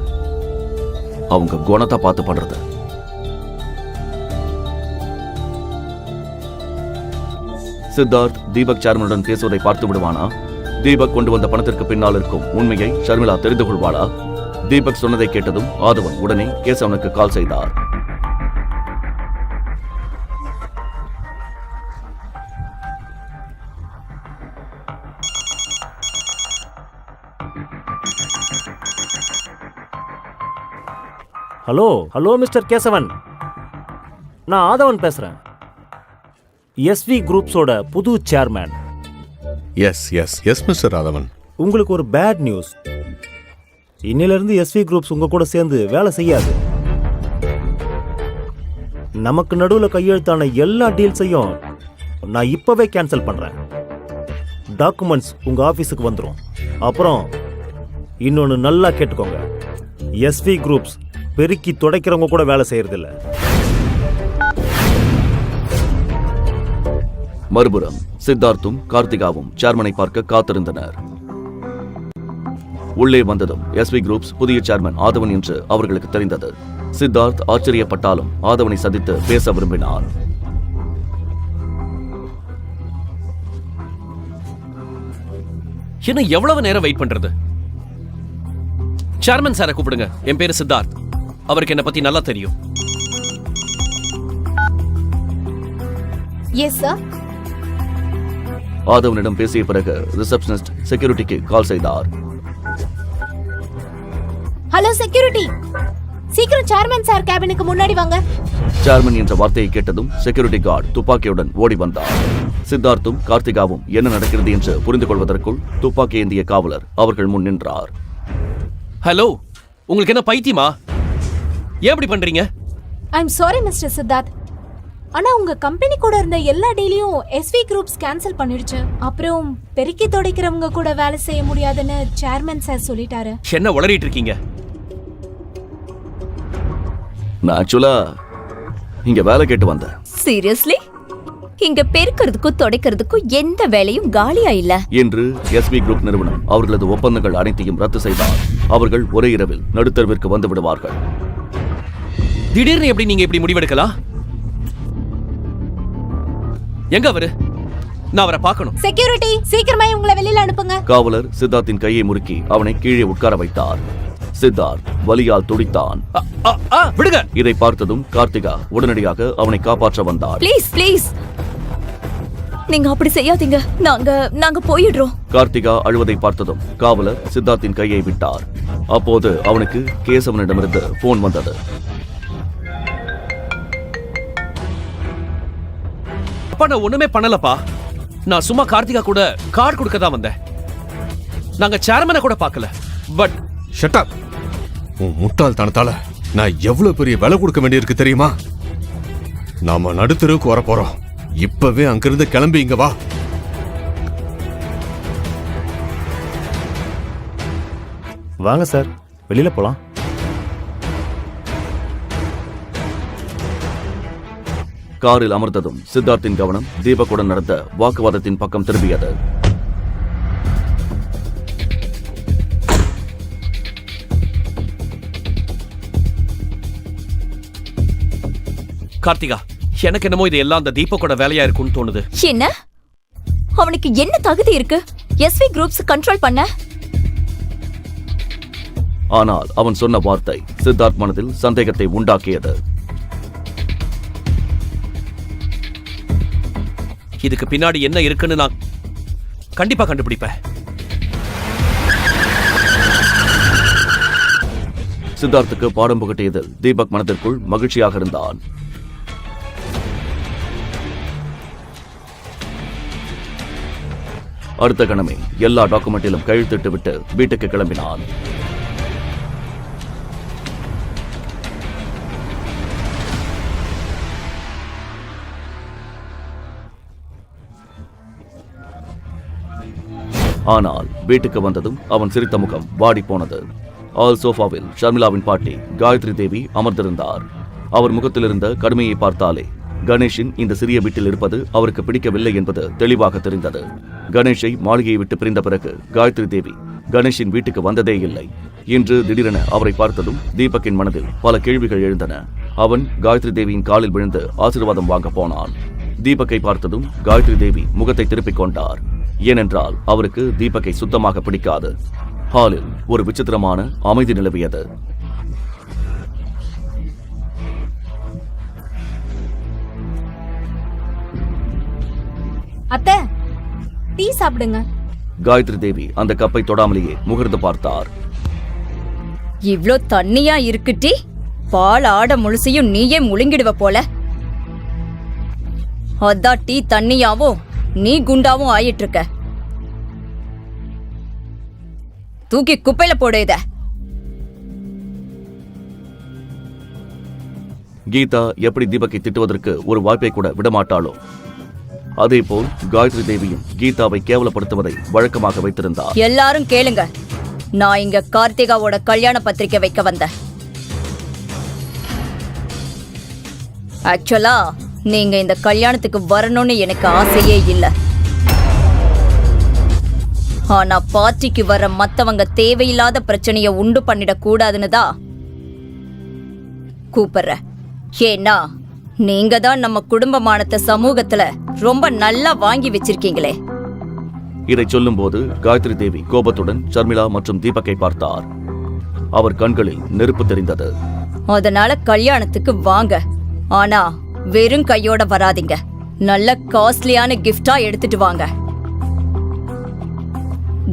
[SPEAKER 1] அவங்க குணத்தை பார்த்து பண்றது. சித்தார்த் தீபக் சேர்மனுடன் பேசுவதை பார்த்து விடுவானா? தீபக் கொண்டு வந்த பணத்திற்கு பின்னால் இருக்கும் உண்மையை ஷர்மிளா தெரிந்து கொள்வாளா? தீபக் சொன்னதை கேட்டதும் ஆதவன் உடனே கேசவனுக்கு கால் செய்தார்.
[SPEAKER 4] Hello hello mister Kesavan. நான் ஆதவன் பேசுறேன், எஸ்வி குரூப்ஸோட புது chairman.
[SPEAKER 3] Yes yes yes mister Radhavan.
[SPEAKER 4] உங்களுக்கு ஒரு பேட் நியூஸ். இன்னிலிருந்து எஸ்வி குரூப்ஸ் உங்க கூட சேர்ந்து வேலை செய்யாது. நமக்கு நடுவில் கையெழுத்தான எல்லா டீல்ஸையும் நான் இப்பவே கேன்சல் பண்றேன். டாக்குமெண்ட்ஸ் உங்க ஆபீஸுக்கு வந்துடும். அப்புறம் இன்னொன்னு நல்லா கேட்டுக்கோங்க, எஸ்வி குரூப்ஸ் பெருக்கி துடைக்கிறவங்க கூட வேலை செய்யறதில்ல.
[SPEAKER 1] மறுபுறம் சித்தார்த்தும் கார்த்திகாவும் சேர்மனை பார்க்க காத்திருந்தனர். உள்ளே வந்ததும் எஸ்வி குரூப்ஸ் புதிய சேர்மன் ஆதவன் என்று அவர்களுக்கு தெரிந்தது. சித்தார்த் ஆச்சரியப்பட்டாலும் ஆதவனை சந்தித்து பேச விரும்பினார்.
[SPEAKER 7] என்ன எவ்வளவு நேரம் வெயிட் பண்றது? சேர்மன் சாரை கூப்பிடுங்க. என் பேரு சித்தார்த். அவருக்கு என்ன பத்தி நல்லா தெரியும்.
[SPEAKER 5] Yes sir.
[SPEAKER 1] ஆதவனிடம் பேசிய பிறகு ரிசப்ஷனிஸ்ட் செக்யூரிட்டிக்கு கால் செய்தார்.
[SPEAKER 5] ஹலோ செக்யூரிட்டி, சீக்கிரம் சேர்மன் சார் கேபினுக்கு முன்னாடி வாங்க.
[SPEAKER 1] சேர்மன் என்ற வார்த்தையை கேட்டதும் செக்யூரிட்டி கார்டு துப்பாக்கியுடன் ஓடி வந்தார். சித்தார்த்தும் கார்த்திகாவும் என்ன நடக்கிறது என்று புரிந்து கொள்வதற்குள் துப்பாக்கி ஏந்திய காவலர் அவர்கள் முன் நின்றார்.
[SPEAKER 7] ஹலோ, உங்களுக்கு என்ன பைத்தியமா? ஏன் இப்படி பண்றீங்க?
[SPEAKER 5] ஐம் சாரி மிஸ்டர் சித்தார்த், ஆனா உங்க கம்பெனி கூட இருந்த எல்லா டீலையும் எஸ்வி குரூப்ஸ் கேன்சல் பண்ணிடுச்சு. அப்புறம் பெருக்கி துடைக்கிறவங்க கூட வேலை செய்ய முடியாதுன்னு சேர்மன் சார் சொல்லிட்டாரு.
[SPEAKER 7] என்ன உளறிட்டு இருக்கீங்க?
[SPEAKER 1] நான் ஆக்சுவலா இங்க வேலை கேட்டு வந்தேன்.
[SPEAKER 6] சீரியஸ்லி? இங்க பெருக்கிறதுக்கும் துடைக்கிறதுக்கும் எந்த வேலையும் காலியா இல்ல
[SPEAKER 1] என்று எஸ்வி குரூப் நிறுவனம் அவர்களது ஒப்பந்தங்கள் அனைத்தையும் ரத்து செய்தார். அவர்கள் ஒரே இரவில் நடுத்தருவிற்கு வந்து விடுவார்கள்.
[SPEAKER 7] திடீர்னு எப்படி நீங்க இப்படி முடிவெடுக்கலாம்? எங்க அவரு? நான் அவரை பார்க்கணும்.
[SPEAKER 5] செக்யூரிட்டி, சீக்கிரமா உங்களை வெளியில அனுப்புங்க.
[SPEAKER 1] காவலர் சித்தார்த்தின் கையை முறுக்கி அவனை கீழே உட்கார வைத்தார். சித்தார்த் வலியால் துடித்தான்.
[SPEAKER 7] விடுங்க.
[SPEAKER 1] இதை பார்த்ததும் கார்த்திகா உடனடியாக அவனை காப்பாற்ற வந்தார்.
[SPEAKER 6] ப்ளீஸ் ப்ளீஸ், நீங்க அப்படி செய்யாதீங்க. நாங்க போயிடுறோம்.
[SPEAKER 1] கார்த்திகா அழுவதை பார்த்ததும் காவலர் சித்தார்த்தின் கையை விட்டார். அப்போது அவனுக்கு கேசவனிடமிருந்து போன் வந்தது.
[SPEAKER 7] அப்பா, நான் ஒண்ணுமே பண்ணலப்பா. நான் சும்மா கார்த்திகா கூட கார்டு கொடுக்க தான் வந்தேன். நாங்க சேர்மனை கூட பார்க்கல. But
[SPEAKER 3] shut up. உன் முட்டாள்தனத்தால நான் எவ்வளவு பெரிய விலை கொடுக்க வேண்டியிருக்கு தெரியுமா? நாம நடுத்தருவுக்கு வர போறோம். இப்பவே அங்கிருந்து கிளம்பி இங்க வா.
[SPEAKER 4] வாங்க சார், வெளியில போலாம்.
[SPEAKER 1] காரில் அமர்ந்ததும் சித்தார்த்தின் கவனம் தீபக்குடன் நடந்த வாக்குவாதத்தின் பக்கம் திரும்பியது.
[SPEAKER 7] கார்த்திகா, எனக்கு என்னமோ இது எல்லாம் அந்த தீபக்கோட வேலையா இருக்கும்னு தோணுது.
[SPEAKER 6] என்ன? அவனுக்கு என்ன தகுதி இருக்கு எஸ்வி குரூப்ஸ் கண்ட்ரோல் பண்ண?
[SPEAKER 1] ஆனால் அவன் சொன்ன வார்த்தை சித்தார்த் மனதில் சந்தேகத்தை உண்டாக்கியது.
[SPEAKER 7] இதுக்கு பின்னாடி என்ன இருக்குன்னு நான் கண்டிப்பா கண்டுபிடிப்பேன்.
[SPEAKER 1] சித்தார்த்துக்கு பாடம் புகட்டியதில் தீபக் மனதிற்குள் மகிழ்ச்சியாக இருந்தான். அடுத்த கணமே எல்லா டாக்குமெண்டிலும் கையெழுத்திட்டு விட்டு வீட்டுக்கு கிளம்பினான். ஆனால் வீட்டுக்கு வந்ததும் அவன் சிரித்த முகம் வாடி போனது. ஆல் சோஃபாவில் ஷர்மிளாவின் பாட்டி காயத்ரி தேவி அமர்ந்திருந்தார். அவர் முகத்தில் இருந்த கடுமையை பார்த்தாலே கணேஷின் இந்த சிறிய வீட்டில் இருப்பது அவருக்கு பிடிக்கவில்லை என்பது தெளிவாக தெரிந்தது. கணேஷை மாளிகையை விட்டு பிரிந்த பிறகு காயத்ரி தேவி கணேஷின் வீட்டுக்கு வந்ததே இல்லை. இன்று திடீரென அவரை பார்த்ததும் தீபக்கின் மனதில் பல கேள்விகள் எழுந்தன. அவன் காயத்ரி தேவியின் காலில் விழுந்து ஆசீர்வாதம் வாங்க போனான். தீபக்கை பார்த்ததும் காயத்ரி தேவி முகத்தை திருப்பிக் கொண்டார். ஏனென்றால் அவருக்கு தீபக்கை சுத்தமாக பிடிக்காது. ஹாலில் ஒரு விசித்திரமான அமைதி நிலவியது.
[SPEAKER 5] அத்தை, டீ சாப்பிடுங்க.
[SPEAKER 1] காயத்ரி தேவி அந்த கப்பை தொடாமலேயே முகர்ந்து பார்த்தார்.
[SPEAKER 6] இவ்ளோ தண்ணியா இருக்கு டீ? பால் ஆட முழுசையும் நீயே முழுங்கிடுவ போல. அதான் டீ தண்ணியாவும் நீ குண்டாவும் ஆயிட்டு இருக்க. தூக்கி குப்பையில போடு இத.
[SPEAKER 1] கீதா எப்படி தீபக்கை திட்டுவதற்கு ஒரு வாய்ப்பை கூட விடமாட்டாளோ அதேபோல் காயத்ரி தேவியும் கீதாவை கேவலப்படுத்துவதை வழக்கமாக வைத்திருந்தார்.
[SPEAKER 6] எல்லாரும் கேளுங்க, நான் இங்க கார்த்திகாவோட கல்யாண பத்திரிக்கை வைக்க வந்தேன். ஆக்சுவலா நீங்க இந்த கல்யாணத்துக்கு வரணும்னு எனக்கு ஆசையே இல்ல. ஆனா பார்ட்டிக்கு வர மத்தவங்க தேவையில்லாத பிரச்சனைய உண்டு பண்ணிடக் கூடாதுன்னு தான் கூப்பிடுறேன். ஏன்னா நீங்க தான் நம்ம குடும்பமானத்தை சமூகத்துல ரொம்ப நல்லா வாங்கி வச்சிருக்கீங்களே.
[SPEAKER 1] இதை சொல்லும்போது காயத்ரி தேவி கோபத்துடன் ஷர்மிளா மற்றும் தீபக்கை பார்த்தார். அவர் கண்களில் நெருப்பு தெரிந்தது.
[SPEAKER 6] அதனால கல்யாணத்துக்கு வாங்க, ஆனா வெறும் கையோட வராதீங்க. நல்ல காஸ்ட்லியான கிஃப்டா எடுத்துட்டு வாங்க.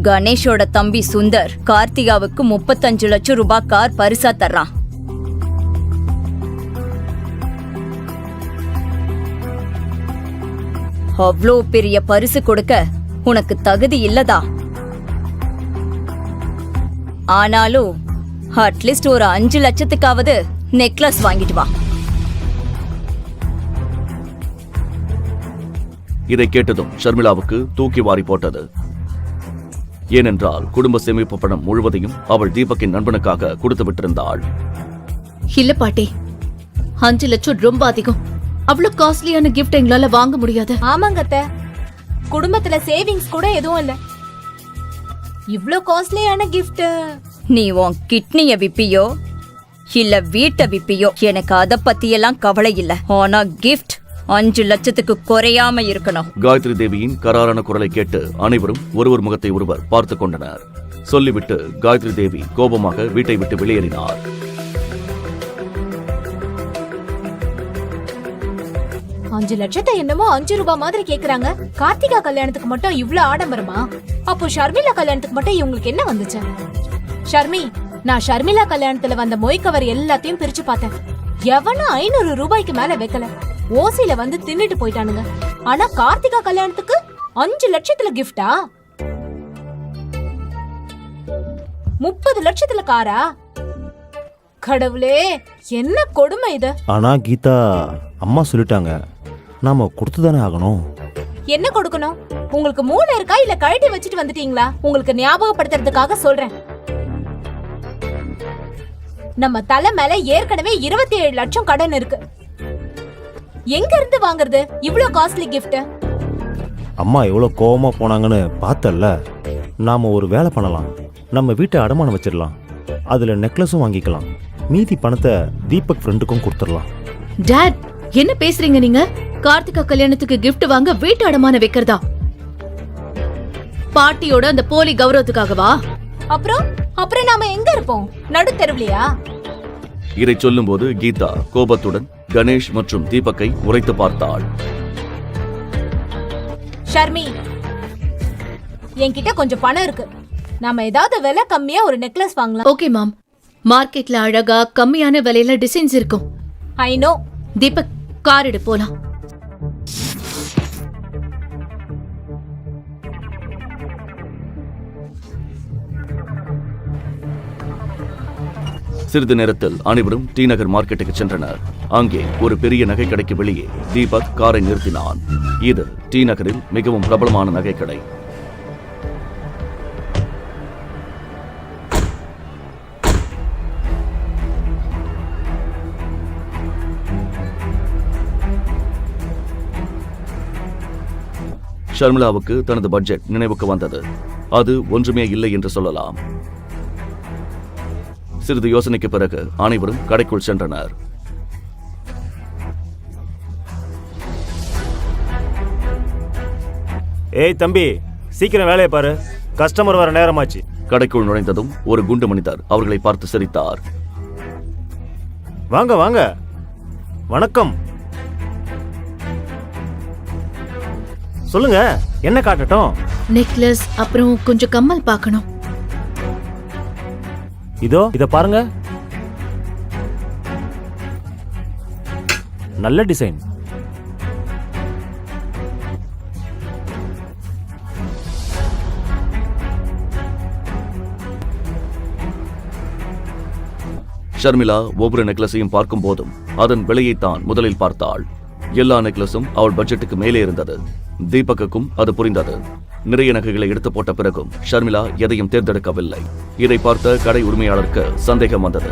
[SPEAKER 6] கணேஷோட தம்பி சுந்தர் கார்த்திகாவுக்கு 35 லட்சம் ரூபாய் கார் பரிசா தர்றான். அவ்வளோ பெரிய பரிசு கொடுக்க உனக்கு தகுதி இல்லதா? ஆனாலும் அட்லீஸ்ட் ஒரு 5 லட்சத்துக்காவது நெக்லஸ் வாங்கிட்டு வா.
[SPEAKER 1] இதை கேட்டதும் ஷர்மிளாவுக்கு தூக்கி வாரி போட்டது. ஏனென்றால் குடும்ப சேமிப்பு பணம் முழுவதையும் அவள் தீபக்கின் நண்பனுக்காக கொடுத்து விட்டிருந்தாள்.
[SPEAKER 2] இல்ல பாட்டி, 5 லட்சம் ரொம்ப அதிகம். அவ்வளவு காஸ்ட்லியான கிஃப்ட் எங்களால வாங்க முடியாது.
[SPEAKER 5] ஆமாங்க அத்தை, குடும்பத்துல சேவிங்ஸ் கூட எதுவும் இல்ல. இவ்ளோ காஸ்ட்லியான கிஃப்ட்.
[SPEAKER 6] நீ உன் கிட்னிய விப்பியோ இல்ல வீட்டை விப்பியோ எனக்கு அத பத்தியெல்லாம் கவலை இல்ல. ஆனா கிஃப்ட் 5 லட்சத்துக்கு குறையாம இருக்கணும்.
[SPEAKER 1] காயத்ரி தேவியின் கராரான குரலை கேட்டு அனைவரும் ஒருவர் முகத்தை ஒருவர் பார்த்துக் கொண்டனர். சொல்லிவிட்டு காயத்ரி தேவி கோபமாக வீட்டை விட்டு வெளியேறினார்.
[SPEAKER 5] அஞ்சு லட்சத்தை என்னமோ 5 ரூபாய் மாதிரி கேக்குறாங்க. கார்த்திகா கல்யாணத்துக்கு மட்டும் இவ்ளோ ஆடம்பரமா? அப்போ ஷர்மிளா கல்யாணத்துக்கு மட்டும் இவங்களுக்கு என்ன வந்துச்சு? ஷர்மி, நான் ஷர்மிளா கல்யாணத்துல வந்த மொய் கவர் எல்லாத்தையும் பிரிச்சு பார்த்தேன். எவனும் 500 ரூபாய்க்கு மேல வைக்கல. ஓசில வந்து தின்னுட்டு போயிட்டானுங்க. ஆனா கார்த்திகா கல்யாணத்துக்கு 5 லட்சத்துல கிஃப்டா? 30 லட்சத்துல காரா? கடவுளே, என்ன கொடுமை இது!
[SPEAKER 4] ஆனா கீதா அம்மா சொல்லிட்டாங்க, நாம கொடுத்துதானே ஆகணும்.
[SPEAKER 5] என்ன கொடுக்கணும்? உங்களுக்கு மூளை இருக்கா இல்ல கழட்டி வச்சுட்டு வந்துட்டீங்களா? உங்களுக்கு ஞாபகப்படுத்துறதுக்காக சொல்றேன். நம்ம தலை மேல ஏற்கனவே 27 லட்சம் கடன் இருக்கு. எங்க இருந்து வாங்குறது இவ்ளோ காஸ்ட்லி கிஃப்ட்?
[SPEAKER 4] அம்மா எவ்வளவு கோவமா போனாங்கன்னு பார்த்தல்ல. நாம ஒரு வேலை பண்ணலாம், நம்ம வீட்டை அடமானம் வச்சிடலாம். அதுல நெக்லஸும் வாங்கிக்கலாம். மீதி பணத்தை தீபக் ஃப்ரெண்டுக்கும் கொடுத்துடலாம்.
[SPEAKER 2] டாட், என்ன பேசுறீங்க நீங்க? கார்த்திகா கல்யாணத்துக்கு கிஃப்ட் வாங்க வீட்டு அடமான வைக்கிறதா? பாட்டியோட அந்த போலி கௌரவத்துக்காகவா?
[SPEAKER 5] அப்புறம் நாம எங்க இருப்போம்? நடு தெருவுலையா?
[SPEAKER 1] இதை சொல்லும்போது கீதா கோபத்துடன் கணேஷ் மற்றும் தீபக்கை உரைத்து பார்த்தாள்.
[SPEAKER 5] ஷர்மி, என்கிட்ட கொஞ்சம் பணம் இருக்கு. நாம ஏதாவது விலை கம்மியா ஒரு நெக்லஸ் வாங்கலாம்.
[SPEAKER 2] ஓகே மாம், மார்க்கெட்ல அழகா கம்மியான விலையில டிசைன்ஸ் இருக்கும்.
[SPEAKER 5] I know.
[SPEAKER 2] தீபக், கார் எடு போலாம்.
[SPEAKER 1] சிறிது நேரத்தில் அனைவரும் டி நகர் மார்க்கெட்டுக்கு சென்றனர். அங்கே ஒரு பெரிய நகை கடைக்கு வெளியே தீபக் காரை நிறுத்தினான். இது டி நகரில் மிகவும் பிரபலமான நகைக்கடை. ஷர்மிளாவுக்கு தனது பட்ஜெட் நினைவுக்கு வந்தது. அது ஒன்றுமே இல்லை என்று சொல்லலாம். சிறிது யோசனைக்கு பிறகு அனைவரும் கடைக்குள் சென்றனர்.
[SPEAKER 4] ஏய் தம்பி, சீக்கிரம் வேலையை பாரு, கஸ்டமர் வர நேரமாச்சு.
[SPEAKER 1] கடைக்குள் நுழைந்ததும் ஒரு குண்டு மனிதர் அவர்களை பார்த்து சிரித்தார்.
[SPEAKER 4] வாங்க வாங்க, வணக்கம். சொல்லுங்க, என்ன காட்டட்டும்?
[SPEAKER 2] நெக்லஸ், அப்புறம் கொஞ்சம் கம்மல் பார்க்கணும்.
[SPEAKER 4] இதோ இத பாருங்க, நல்ல டிசைன்.
[SPEAKER 1] ஷர்மிளா ஒவ்வொரு நெக்லஸையும் பார்க்கும் போதும் அதன் விலையைத்தான் முதலில் பார்த்தாள். எல்லா நெக்லஸும் அவள் பட்ஜெட்டுக்கு மேலே இருந்தது. தீபக்குக்கும் அது புரிந்தது. நிறைய நகைகளை எடுத்து போட்ட பிறகும் ஷர்மிளா எதையும் தேர்ந்தெடுக்கவில்லை. இதை பார்த்த கடை உரிமையாளருக்கு சந்தேகம் வந்தது.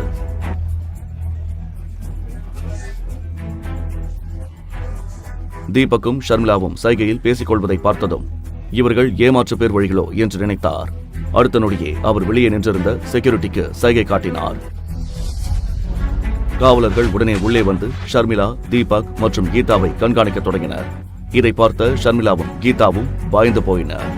[SPEAKER 1] தீபக்கும் ஷர்மிளாவும் சைகையில் பேசிக் கொள்வதை பார்த்ததும் இவர்கள் ஏமாற்று பேர் வழிகளோ என்று நினைத்தார். அடுத்த நொடியே அவர் வெளியே நின்றிருந்த செக்யூரிட்டிக்கு சைகை காட்டினார். காவலர்கள் உடனே உள்ளே வந்து ஷர்மிளா, தீபக் மற்றும் கீதாவை கண்காணிக்க தொடங்கினர். இதை பார்த்த ஷர்மிளாவும் கீதாவும் பயந்து போயினர்.